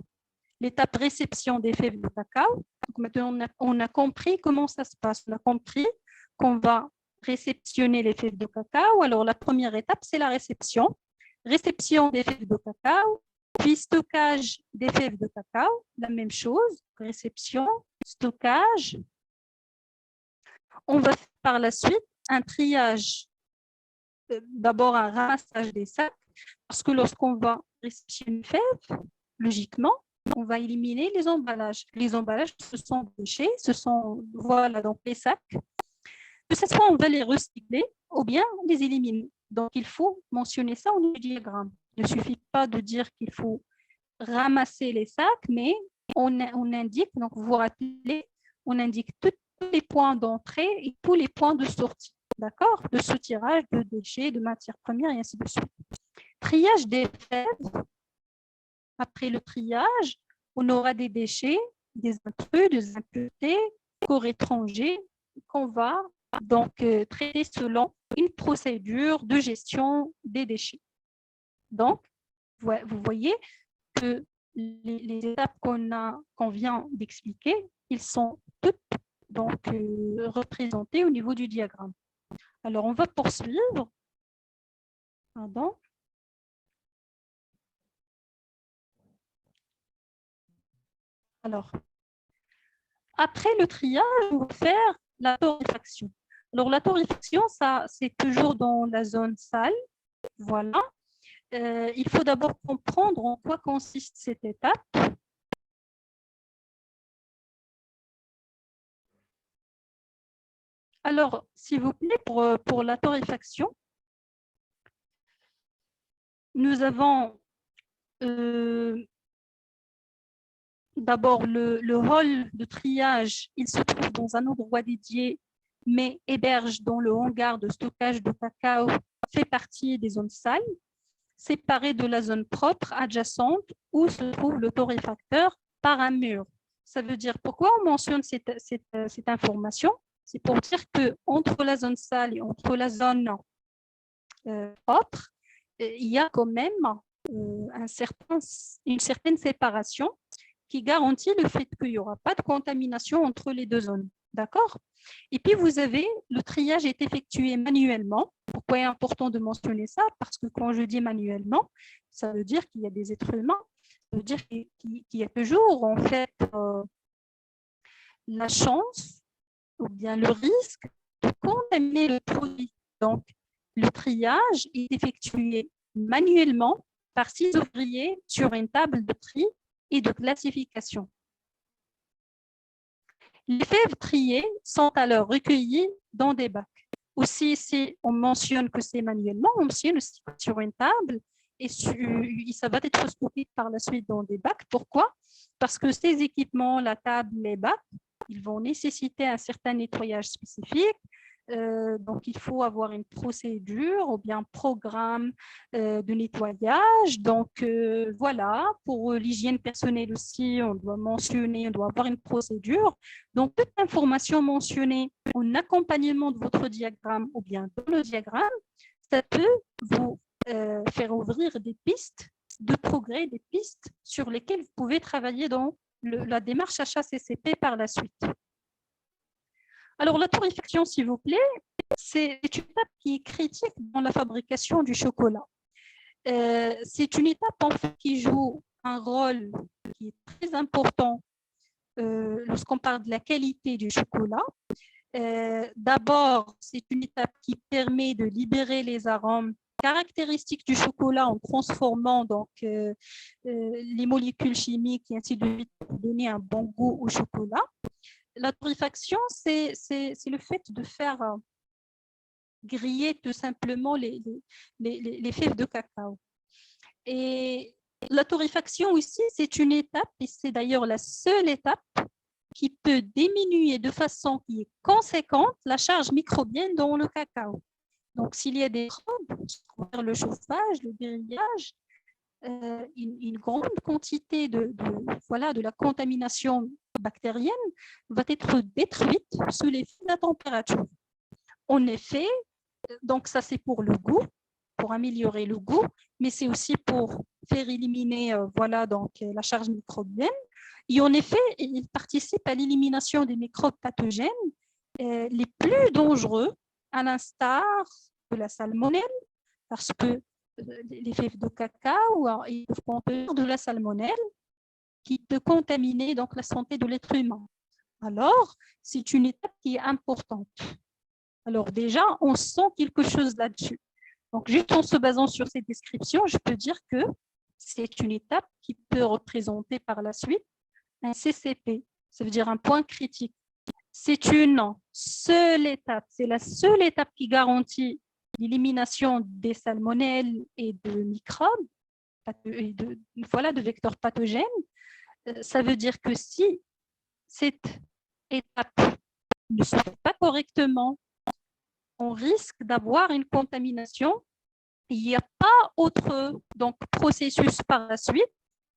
S1: L'étape réception des fèves de cacao. Donc, maintenant, on a compris comment ça se passe. On a compris qu'on va réceptionner les fèves de cacao. Alors, la première étape, c'est la réception. Réception des fèves de cacao, puis stockage des fèves de cacao. La même chose, réception, stockage. On va faire par la suite un triage. D'abord, un ramassage des sacs, parce que lorsqu'on va réceptionner une fève, logiquement, on va éliminer les emballages. Les emballages, ce sont des déchets, ce sont, voilà, donc les sacs. Que ce soit, on va les recycler ou bien les éliminer. Donc, il faut mentionner ça au diagramme. Il ne suffit pas de dire qu'il faut ramasser les sacs, mais on indique, donc vous vous rappelez, on indique tous les points d'entrée et tous les points de sortie. D'accord? De soutirage, de déchets, de matières premières et ainsi de suite. Triage des fèves. Après le triage, on aura des déchets, des intrus, des impuretés, corps étrangers qu'on va donc traiter selon une procédure de gestion des déchets. Donc, vous voyez que les étapes qu'on vient d'expliquer, ils sont toutes donc représentées au niveau du diagramme. Alors, on va poursuivre. Pardon. Alors, après le triage, on va faire la torréfaction. Alors, la torréfaction, ça, c'est toujours dans la zone salle. Voilà. Il faut d'abord comprendre en quoi consiste cette étape. Alors, s'il vous plaît, pour la torréfaction, nous avons d'abord le hall de triage. Il se trouve dans un endroit dédié, mais héberge dans le hangar de stockage de cacao, fait partie des zones sales, séparées de la zone propre adjacente où se trouve le torréfacteur par un mur. Ça veut dire, pourquoi on mentionne cette information? C'est pour dire qu'entre la zone sale et entre la zone autres, il y a quand même une certaine séparation qui garantit le fait qu'il n'y aura pas de contamination entre les deux zones. D'accord? Et puis, vous avez, le triage est effectué manuellement. Pourquoi est important de mentionner ça? Parce que quand je dis manuellement, ça veut dire qu'il y a des êtres humains, ça veut dire qu'il y a toujours, en fait, la chance ou bien le risque de contaminer le produit. Donc, le triage est effectué manuellement par 6 ouvriers sur une table de tri et de classification. Les fèves triées sont alors recueillies dans des bacs. Aussi, si on mentionne que c'est manuellement, on mentionne aussi sur une table et ça va être stocké par la suite dans des bacs. Pourquoi? Parce que ces équipements, la table, les bacs, ils vont nécessiter un certain nettoyage spécifique. Donc, il faut avoir une procédure ou bien un programme de nettoyage. Donc, voilà, pour l'hygiène personnelle aussi, on doit mentionner, on doit avoir une procédure. Donc, toute information mentionnée en accompagnement de votre diagramme ou bien dans le diagramme, ça peut vous faire ouvrir des pistes de progrès, des pistes sur lesquelles vous pouvez travailler dans la démarche HACCP par la suite. Alors, la torréfaction, s'il vous plaît, c'est une étape qui est critique dans la fabrication du chocolat. C'est une étape en fait, qui joue un rôle qui est très important lorsqu'on parle de la qualité du chocolat. D'abord, c'est une étape qui permet de libérer les arômes caractéristiques du chocolat en transformant donc, les molécules chimiques et ainsi de suite pour donner un bon goût au chocolat. La torréfaction, c'est le fait de faire griller tout simplement les fèves de cacao. Et la torréfaction aussi, c'est une étape, et c'est d'ailleurs la seule étape qui peut diminuer de façon qui est conséquente la charge microbienne dans le cacao. Donc, s'il y a des microbes, le chauffage, le grillage, une grande quantité de la contamination bactérienne va être détruite sous l'effet de la température. En effet, donc ça c'est pour le goût, pour améliorer le goût, mais c'est aussi pour faire éliminer la charge microbienne. Et en effet, il participe à l'élimination des microbes pathogènes les plus dangereux, à l'instar de la salmonelle, parce que les fèves de cacao, ils peuvent contenir de la salmonelle qui peut contaminer donc la santé de l'être humain. Alors, c'est une étape qui est importante. Alors déjà, on sent quelque chose là-dessus. Donc, juste en se basant sur ces descriptions, je peux dire que c'est une étape qui peut représenter par la suite un CCP, ça veut dire un point critique. C'est une seule étape, c'est la seule étape qui garantit l'élimination des salmonelles et de microbes, de vecteurs pathogènes. Ça veut dire que si cette étape ne se fait pas correctement, on risque d'avoir une contamination. Il n'y a pas autre processus par la suite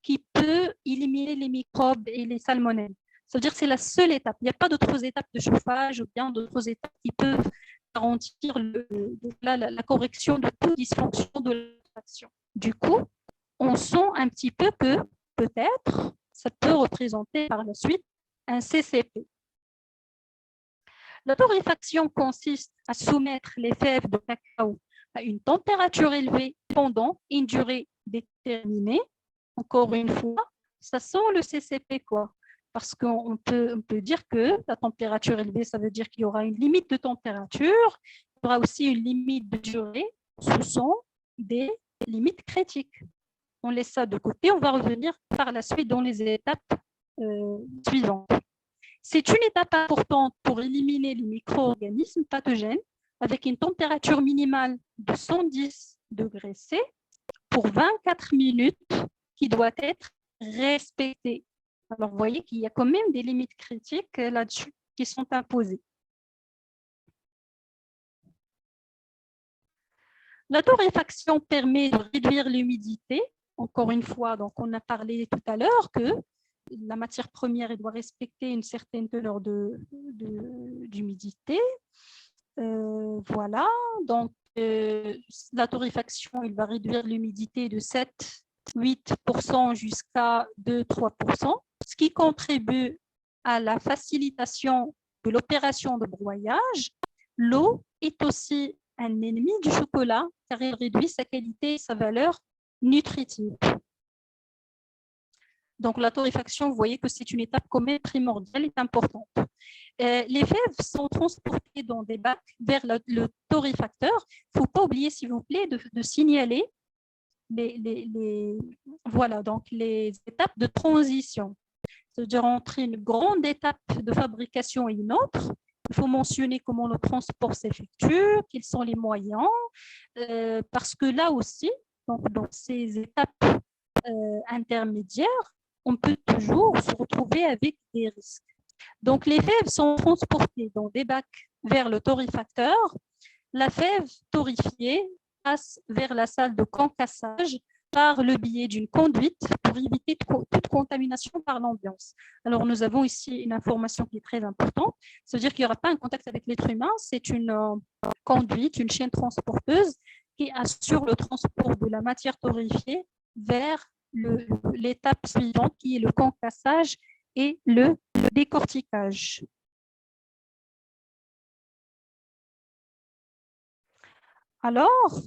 S1: qui peut éliminer les microbes et les salmonelles. Ça veut dire que c'est la seule étape. Il n'y a pas d'autres étapes de chauffage ou bien d'autres étapes qui peuvent garantir la correction de toute dysfonction de l'extraction. Du coup, on sent un petit peu que peut-être ça peut représenter par la suite un CCP. La torréfaction consiste à soumettre les fèves de cacao à une température élevée pendant une durée déterminée. Encore une fois, ça sent le CCP, quoi. Parce qu'on peut dire que la température élevée, ça veut dire qu'il y aura une limite de température, il y aura aussi une limite de durée. Ce sont des limites critiques. On laisse ça de côté, on va revenir par la suite dans les étapes suivantes. C'est une étape importante pour éliminer les micro-organismes pathogènes avec une température minimale de 110 degrés C pour 24 minutes qui doit être respectée. Alors, vous voyez qu'il y a quand même des limites critiques là-dessus qui sont imposées. La torréfaction permet de réduire l'humidité. Encore une fois, donc on a parlé tout à l'heure que la matière première doit respecter une certaine teneur d'humidité. Voilà, donc la torréfaction, il va réduire l'humidité de 7-8% jusqu'à 2-3%, ce qui contribue à la facilitation de l'opération de broyage. L'eau est aussi un ennemi du chocolat car il réduit sa qualité et sa valeur nutritive. Donc, la torréfaction, vous voyez que c'est une étape quand même primordiale et importante. Les fèves sont transportées dans des bacs vers le torréfacteur. Il ne faut pas oublier, s'il vous plaît, de signaler voilà, donc les étapes de transition. C'est-à-dire entre une grande étape de fabrication et une autre. Il faut mentionner comment le transport s'effectue, quels sont les moyens, parce que là aussi, donc dans ces étapes intermédiaires, on peut toujours se retrouver avec des risques. Donc, les fèves sont transportées dans des bacs vers le torréfacteur. La fève torréfiée passe vers la salle de concassage par le biais d'une conduite pour éviter toute contamination par l'ambiance. Alors, nous avons ici une information qui est très importante, c'est-à-dire qu'il n'y aura pas un contact avec l'être humain, c'est une conduite, une chaîne transporteuse qui assure le transport de la matière torréfiée vers l'étape suivante qui est le concassage et le décortiquage. Alors,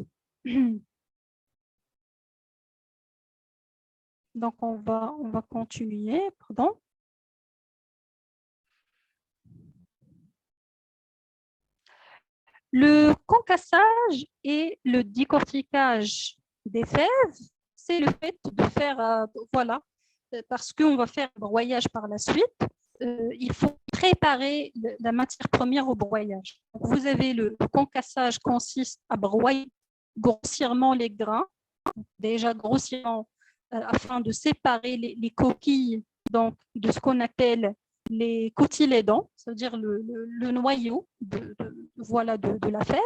S1: donc on va continuer, pardon. Le concassage et le décortiquage des fèves, c'est le fait de faire, voilà, parce qu'on va faire un broyage par la suite, il faut préparer la matière première au broyage. Donc, vous avez le concassage consiste à broyer grossièrement les grains, déjà grossièrement, afin de séparer les coquilles donc, de ce qu'on appelle les cotylédons, c'est-à-dire le noyau voilà, de la fève.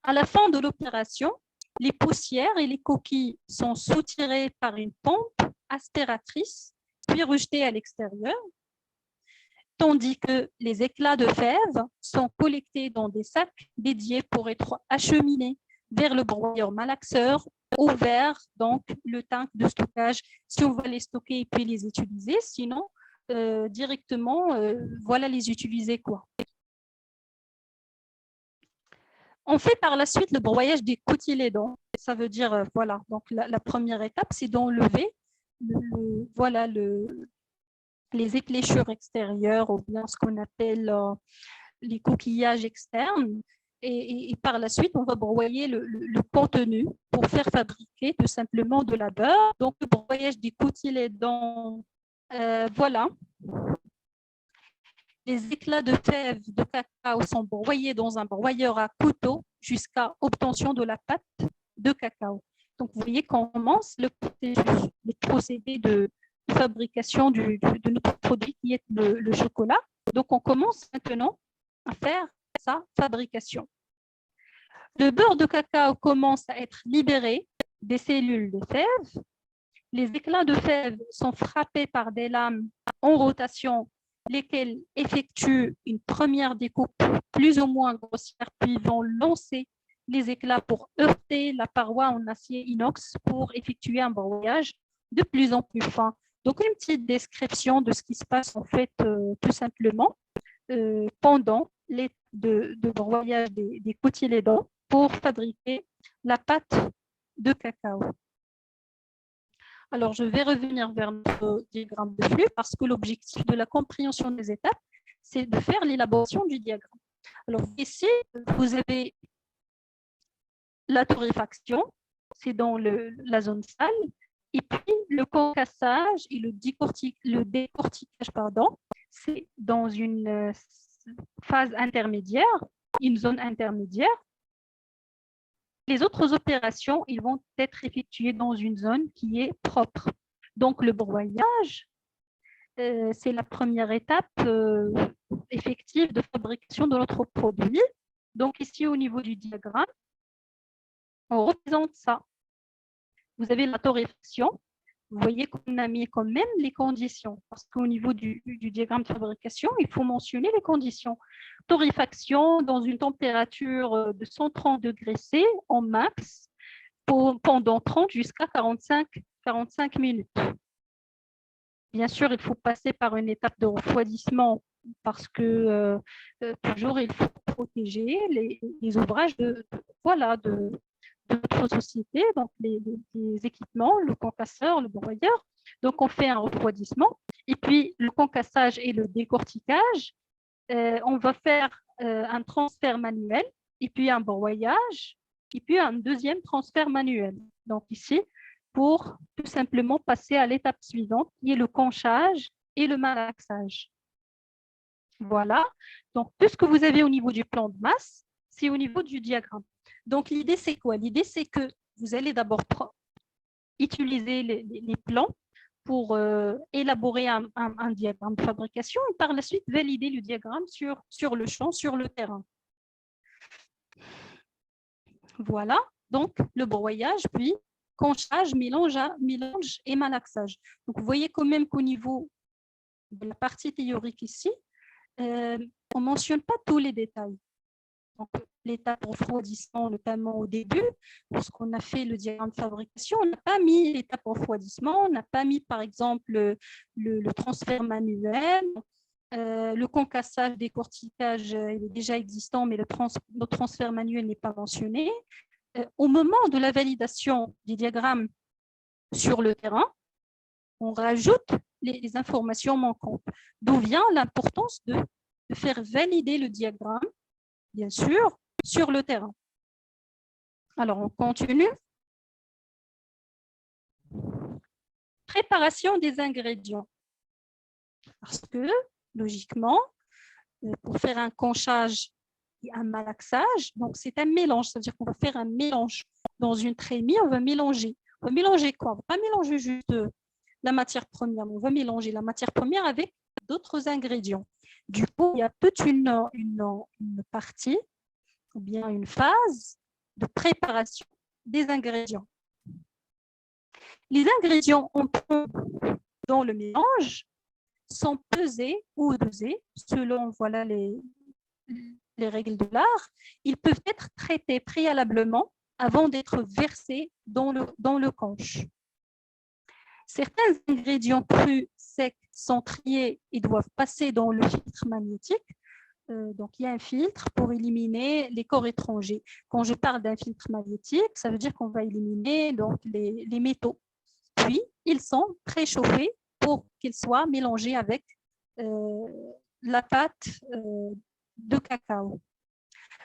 S1: À la fin de l'opération, les poussières et les coquilles sont soutirées par une pompe aspiratrice, puis rejetées à l'extérieur, tandis que les éclats de fèves sont collectés dans des sacs dédiés pour être acheminés vers le broyeur malaxeur ou vers donc, le tank de stockage si on va les stocker et puis les utiliser, sinon directement, voilà, les utiliser quoi. On fait par la suite le broyage des cotylédons. Ça veut dire, voilà, donc la première étape, c'est d'enlever voilà, les épléchures extérieures ou bien ce qu'on appelle les coquillages externes. Et par la suite, on va broyer le contenu pour faire fabriquer tout simplement de la beurre. Donc, le broyage des cotylédons, voilà. Les éclats de fèves de cacao sont broyés dans un broyeur à couteau jusqu'à obtention de la pâte de cacao. Donc, vous voyez qu'on commence le procédé de fabrication de notre produit qui est le chocolat. Donc, on commence maintenant à faire sa fabrication. Le beurre de cacao commence à être libéré des cellules de fèves. Les éclats de fèves sont frappés par des lames en rotation, lesquelles effectuent une première découpe plus ou moins grossière, puis vont lancer les éclats pour heurter la paroi en acier inox pour effectuer un broyage de plus en plus fin. Donc, une petite description de ce qui se passe en fait tout simplement pendant l'étape de broyage des cotylédons pour fabriquer la pâte de cacao. Alors, je vais revenir vers notre diagramme de flux parce que l'objectif de la compréhension des étapes, c'est de faire l'élaboration du diagramme. Alors, ici, vous avez la torréfaction, c'est dans la zone sale, et puis le concassage et le décortiquage, pardon, c'est dans une phase intermédiaire, une zone intermédiaire. Les autres opérations, ils vont être effectuées dans une zone qui est propre. Donc, le broyage, c'est la première étape effective de fabrication de notre produit. Donc, ici, au niveau du diagramme, on représente ça. Vous avez la torréfaction. Vous voyez qu'on a mis quand même les conditions, parce qu'au niveau du diagramme de fabrication, il faut mentionner les conditions. Torréfaction dans une température de 130 degrés C en max pendant 30 jusqu'à 45 minutes. Bien sûr, il faut passer par une étape de refroidissement parce que toujours il faut protéger les ouvrages de notre société, donc les équipements, le concasseur, le broyeur. Donc, on fait un refroidissement. Et puis, le concassage et le décortiquage, on va faire un transfert manuel, et puis un broyage, et puis un deuxième transfert manuel. Donc, ici, pour tout simplement passer à l'étape suivante, qui est le conchage et le malaxage. Voilà. Donc, tout ce que vous avez au niveau du plan de masse, c'est au niveau du diagramme. Donc, l'idée, c'est quoi? L'idée, c'est que vous allez d'abord utiliser les plans pour élaborer un diagramme de fabrication et par la suite valider le diagramme sur le champ, sur le terrain. Voilà, donc le broyage, puis conchage, mélange et malaxage. Donc, vous voyez quand même qu'au niveau de la partie théorique ici, on ne mentionne pas tous les détails. Donc, l'étape refroidissement, notamment au début, lorsqu'on a fait le diagramme de fabrication, on n'a pas mis l'étape refroidissement, on n'a pas mis, par exemple, le transfert manuel, le concassage, décortiquage, il est déjà existant, mais le transfert manuel n'est pas mentionné. Au moment de la validation des diagrammes sur le terrain, on rajoute les informations manquantes. D'où vient l'importance de faire valider le diagramme, bien sûr, sur le terrain. Alors, on continue. Préparation des ingrédients. Parce que, logiquement, pour faire un conchage et un malaxage, donc c'est un mélange, c'est-à-dire qu'on va faire un mélange dans une trémie, on va mélanger. On va mélanger quoi? On ne va pas mélanger juste la matière première, on va mélanger la matière première avec d'autres ingrédients. Du coup, il y a toute une partie ou bien une phase de préparation des ingrédients. Les ingrédients entrant dans le mélange sont pesés ou dosés selon voilà, les règles de l'art. Ils peuvent être traités préalablement avant d'être versés dans le conche. Certains ingrédients crus, secs, sont triés et doivent passer dans le filtre magnétique. Donc, il y a un filtre pour éliminer les corps étrangers. Quand je parle d'un filtre magnétique, ça veut dire qu'on va éliminer donc, les métaux. Puis, ils sont préchauffés pour qu'ils soient mélangés avec la pâte de cacao.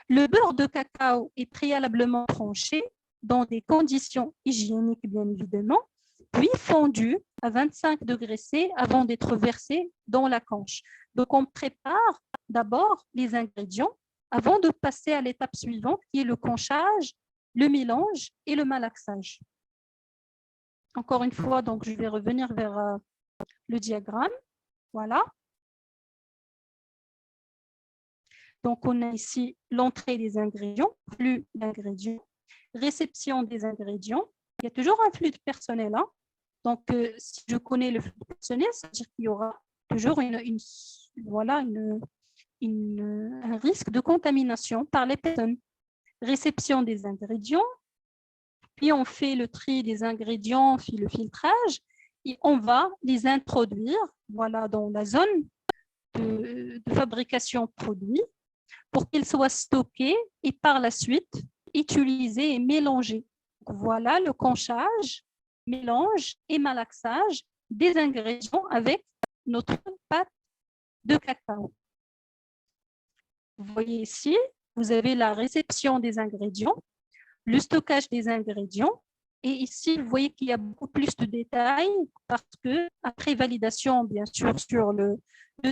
S1: Le beurre de cacao est préalablement tranché dans des conditions hygiéniques, bien évidemment, puis fondu à 25 degrés C avant d'être versé dans la conche. Donc, on prépare d'abord les ingrédients avant de passer à l'étape suivante, qui est le conchage, le mélange et le malaxage. Encore une fois, donc, je vais revenir vers le diagramme. Voilà. Donc, on a ici l'entrée des ingrédients, flux d'ingrédients, réception des ingrédients. Il y a toujours un flux de personnel. Hein. Donc, si je connais le flux de personnel, ça veut dire qu'il y aura toujours un risque de contamination par les personnes. Réception des ingrédients, puis on fait le tri des ingrédients, on fait le filtrage, et on va les introduire voilà, dans la zone de fabrication produit pour qu'ils soient stockés et par la suite utilisés et mélangés. Voilà le conchage, mélange et malaxage des ingrédients avec notre pâte de cacao. Vous voyez ici, vous avez la réception des ingrédients, le stockage des ingrédients. Et ici, vous voyez qu'il y a beaucoup plus de détails parce qu'après validation, bien sûr, sur le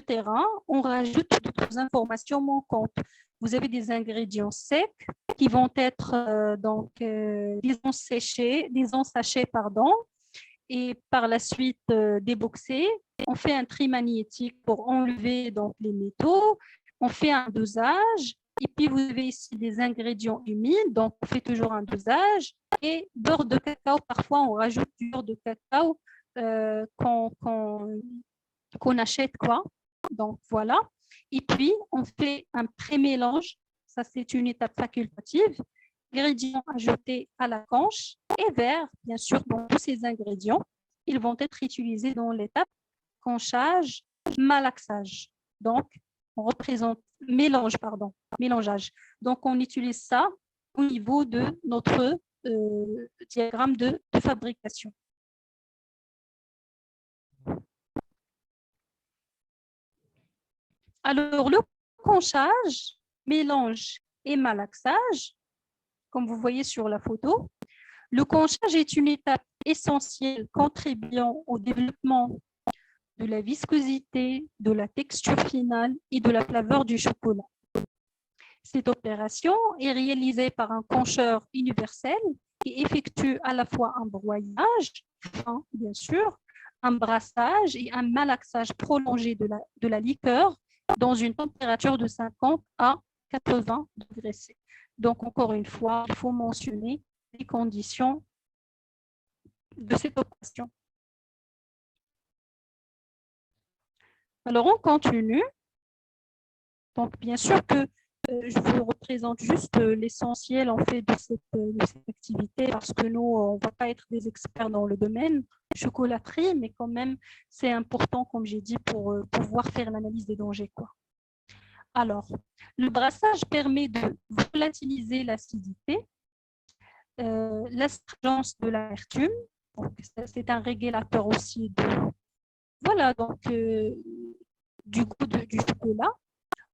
S1: terrain, on rajoute d'autres informations manquantes. Vous avez des ingrédients secs qui vont être disons sachés, et par la suite déboxés. On fait un tri magnétique pour enlever donc, les métaux. On fait un dosage. Et puis, vous avez ici des ingrédients humides, donc on fait toujours un dosage. Et beurre de cacao, parfois on rajoute du beurre de cacao qu'on achète, quoi. Donc, voilà. Et puis, on fait un pré-mélange. Ça, c'est une étape facultative. Ingrédients ajoutés à la canche et verre, bien sûr, dans tous ces ingrédients. Ils vont être utilisés dans l'étape canchage, malaxage. Donc, on représente mélange, pardon, mélangeage. Donc, on utilise ça au niveau de notre diagramme de fabrication. Alors, le conchage, mélange et malaxage, comme vous voyez sur la photo, le conchage est une étape essentielle contribuant au développement de la viscosité, de la texture finale et de la flaveur du chocolat. Cette opération est réalisée par un concheur universel qui effectue à la fois un broyage, fin, bien sûr, un brassage et un malaxage prolongé de la liqueur dans une température de 50 à 80 degrés C. Donc, encore une fois, il faut mentionner les conditions de cette opération. Alors, on continue. Donc, bien sûr que je vous représente juste l'essentiel en fait de cette activité parce que nous, on ne va pas être des experts dans le domaine chocolaterie, mais quand même, c'est important, comme j'ai dit, pour pouvoir faire l'analyse des dangers, quoi. Alors, le brassage permet de volatiliser l'acidité, l'astringence de l'amertume. C'est un régulateur aussi voilà, donc, du goût du chocolat.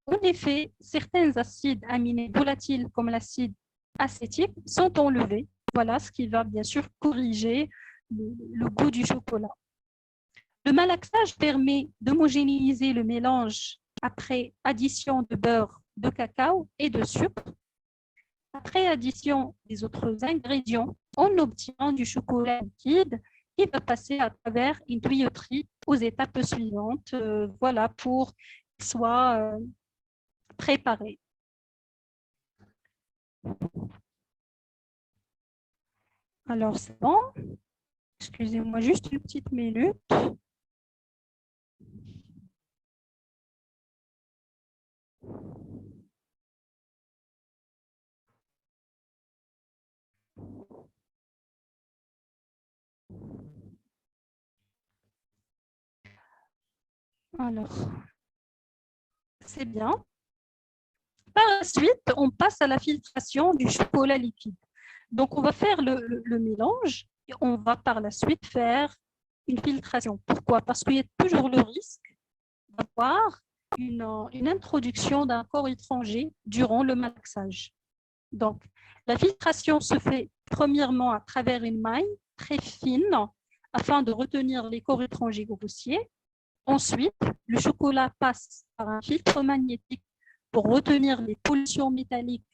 S1: En effet, certains acides aminés volatiles comme l'acide acétique sont enlevés. Voilà ce qui va bien sûr corriger le goût du chocolat. Le malaxage permet d'homogénéiser le mélange après addition de beurre, de cacao et de sucre. Après addition des autres ingrédients, on obtient du chocolat liquide qui va passer à travers une tuyauterie aux étapes suivantes, voilà, pour qu'il soit préparé. Alors, c'est bon. Excusez-moi juste une petite minute. Alors, c'est bien. Par la suite, on passe à la filtration du chocolat liquide. Donc, on va faire le mélange et on va par la suite faire une filtration. Pourquoi? Parce qu'il y a toujours le risque d'avoir une introduction d'un corps étranger durant le malaxage. Donc, la filtration se fait premièrement à travers une maille très fine afin de retenir les corps étrangers grossiers. Ensuite, le chocolat passe par un filtre magnétique pour retenir les pollutions métalliques,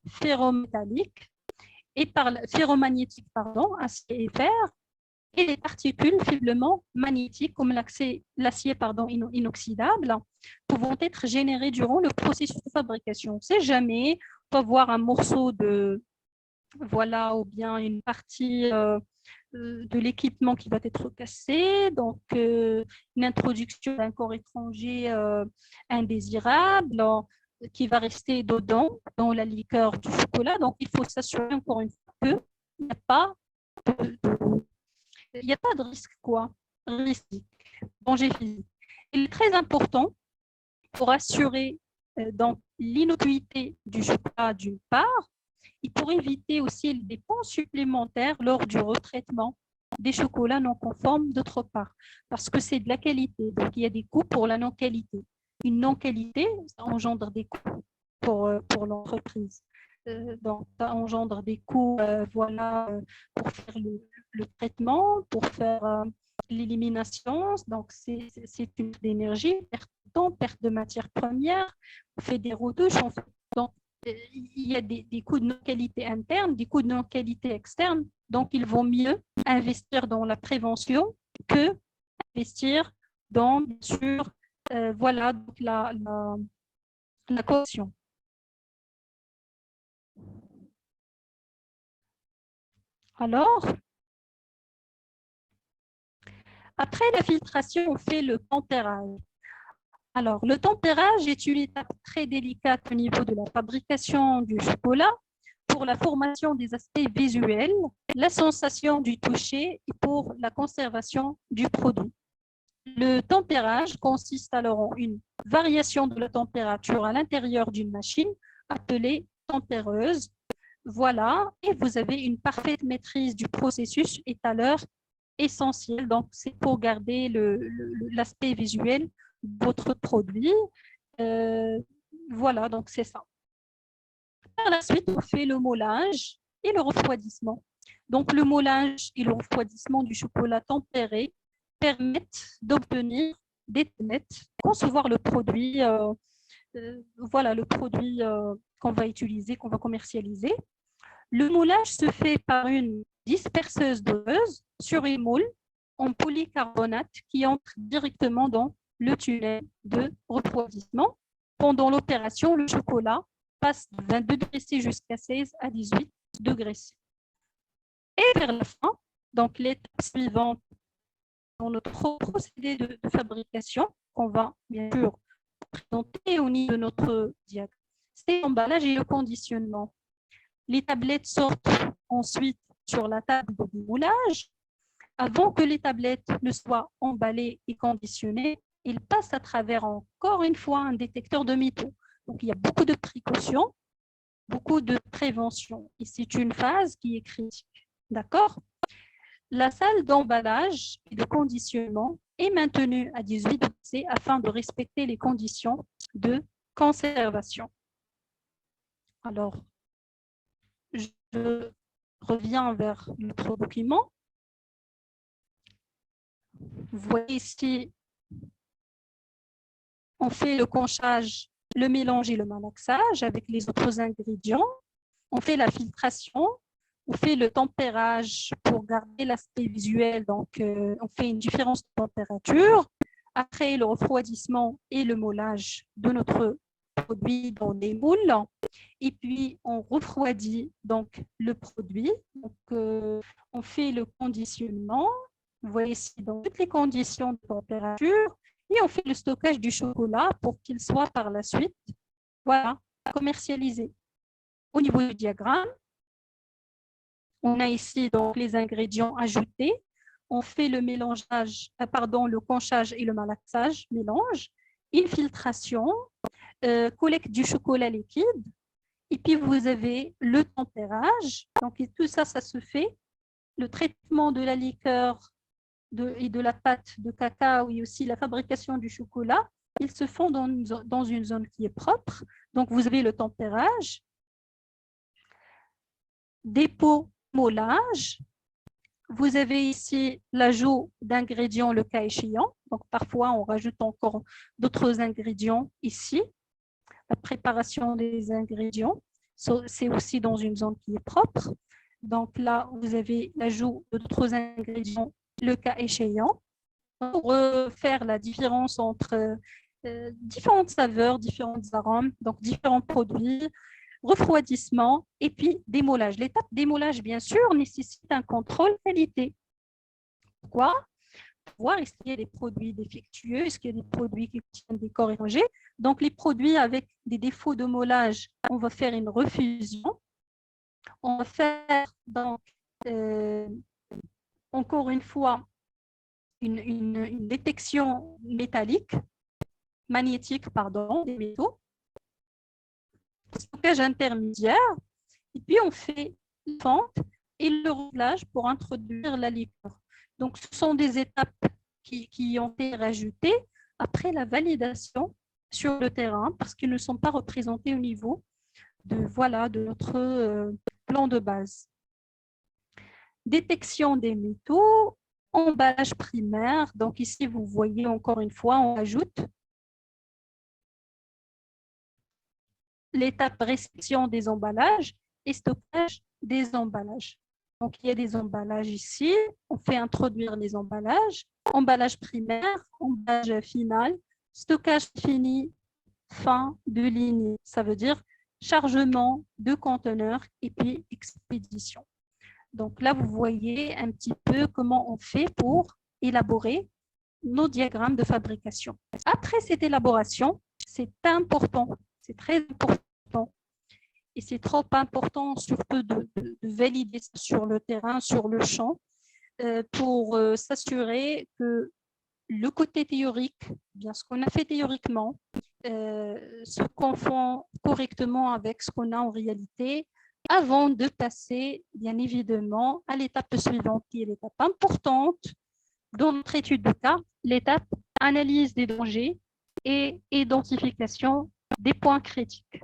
S1: ferrométalliques, et par ferromagnétique, pardon, acier et fer, et les particules faiblement magnétiques comme l'acier inoxydable pouvant être générées durant le processus de fabrication. On ne sait jamais, on peut avoir un morceau de, voilà, ou bien une partie de l'équipement qui va être cassé, donc une introduction d'un corps étranger indésirable qui va rester dedans, dans la liqueur du chocolat. Donc, il faut s'assurer encore une fois qu'il n'y a pas il n'y a pas de risque, quoi, risque, danger physique. Il est très important pour assurer donc l'innocuité du chocolat d'une part et pour éviter aussi les dépenses supplémentaires lors du retraitement des chocolats non conformes d'autre part, parce que c'est de la qualité. Donc, il y a des coûts pour la non-qualité. Une non-qualité, ça engendre des coûts pour l'entreprise. Donc, ça engendre des coûts voilà, pour faire le traitement, pour faire l'élimination. Donc, c'est une perte d'énergie, perte de temps, perte de matières premières. On fait des retouches. Donc, il y a des coûts de non-qualité interne, des coûts de non-qualité externe. Donc, il vaut mieux investir dans la prévention que investir dans, bien sûr, voilà, la caution. Alors, Après la filtration, on fait le tempérage. Alors, le tempérage est une étape très délicate au niveau de la fabrication du chocolat pour la formation des aspects visuels, la sensation du toucher et pour la conservation du produit. Le tempérage consiste alors en une variation de la température à l'intérieur d'une machine appelée tempéreuse. Voilà, et vous avez une parfaite maîtrise du processus est alors essentielle. Donc, c'est pour garder l'aspect visuel de votre produit. Euh, voilà, donc c'est ça. Par la suite, on fait le moulage et le refroidissement. Donc, le moulage et le refroidissement du chocolat tempéré permettent d'obtenir des têtes, concevoir le produit, voilà, le produit qu'on va utiliser, qu'on va commercialiser. Le moulage se fait par une disperseuse donneuse sur une moule en polycarbonate qui entre directement dans le tunnel de refroidissement. Pendant l'opération, le chocolat passe de 22 degrés C jusqu'à 16 à 18 degrés C. Et vers la fin, donc l'étape suivante dans notre procédé de fabrication, qu'on va bien sûr présenter au niveau de notre diagramme, c'est l'emballage et le conditionnement. Les tablettes sortent ensuite sur la table de moulage. Avant que les tablettes ne soient emballées et conditionnées, ils passent à travers encore une fois un détecteur de métaux. Donc, il y a beaucoup de précautions, beaucoup de prévention. Et c'est une phase qui est critique. D'accord? La salle d'emballage et de conditionnement est maintenue à 18 degrés afin de respecter les conditions de conservation. Alors, je reviens vers notre document. Vous voyez ici, on fait le conchage, le mélange et le malaxage avec les autres ingrédients. On fait la filtration, on fait le tempérage pour garder l'aspect visuel. Donc, on fait une différence de température. Après, le refroidissement et le moulage de notre produit dans des moules. Et puis, on refroidit donc le produit. Donc, on fait le conditionnement. Vous voyez ici dans toutes les conditions de température. Et on fait le stockage du chocolat pour qu'il soit par la suite, voilà, commercialisé. Au niveau du diagramme, on a ici donc les ingrédients ajoutés. On fait le mélangeage, le conchage et le malaxage, mélange, une filtration, collecte du chocolat liquide. Et puis, vous avez le tempérage. Donc, tout ça, ça se fait. Le traitement de la liqueur et de la pâte de cacao et aussi la fabrication du chocolat, ils se font dans une zone qui est propre. Donc, vous avez le tempérage, dépôt, moulage. Vous avez ici l'ajout d'ingrédients le cas échéant. Donc, parfois, on rajoute encore d'autres ingrédients ici. La préparation des ingrédients, c'est aussi dans une zone qui est propre. Donc là, vous avez l'ajout d'autres ingrédients le cas échéant. Pour faire la différence entre différentes saveurs, différents arômes, donc différents produits, refroidissement et puis démoulage. L'étape démoulage, bien sûr, nécessite un contrôle qualité. Pourquoi? Pour voir est-ce qu'il y a des produits défectueux, est-ce qu'il y a des produits qui contiennent des corps étrangers. Donc, les produits avec des défauts de moulage, on va faire une refusion. On va faire donc, encore une fois, une détection magnétique, des métaux, stockage intermédiaire, et puis on fait la fente et le roulage pour introduire la liqueur. Donc, ce sont des étapes qui ont été rajoutées après la validation sur le terrain parce qu'ils ne sont pas représentés au niveau de notre plan de base. Détection des métaux, emballage primaire. Donc ici, vous voyez encore une fois, on ajoute l'étape réception des emballages et stockage des emballages. Donc, il y a des emballages ici. On fait introduire les emballages. Emballage primaire, emballage final, stockage fini, fin de ligne. Ça veut dire chargement de conteneurs et puis expédition. Donc là, vous voyez un petit peu comment on fait pour élaborer nos diagrammes de fabrication. Après cette élaboration, c'est important, c'est très important et c'est trop important surtout de valider sur le terrain, sur le champ, pour s'assurer que le côté théorique, bien ce qu'on a fait théoriquement, se confond correctement avec ce qu'on a en réalité avant de passer, bien évidemment, à l'étape suivante, qui est l'étape importante dans notre étude de cas, l'étape analyse des dangers et identification des points critiques.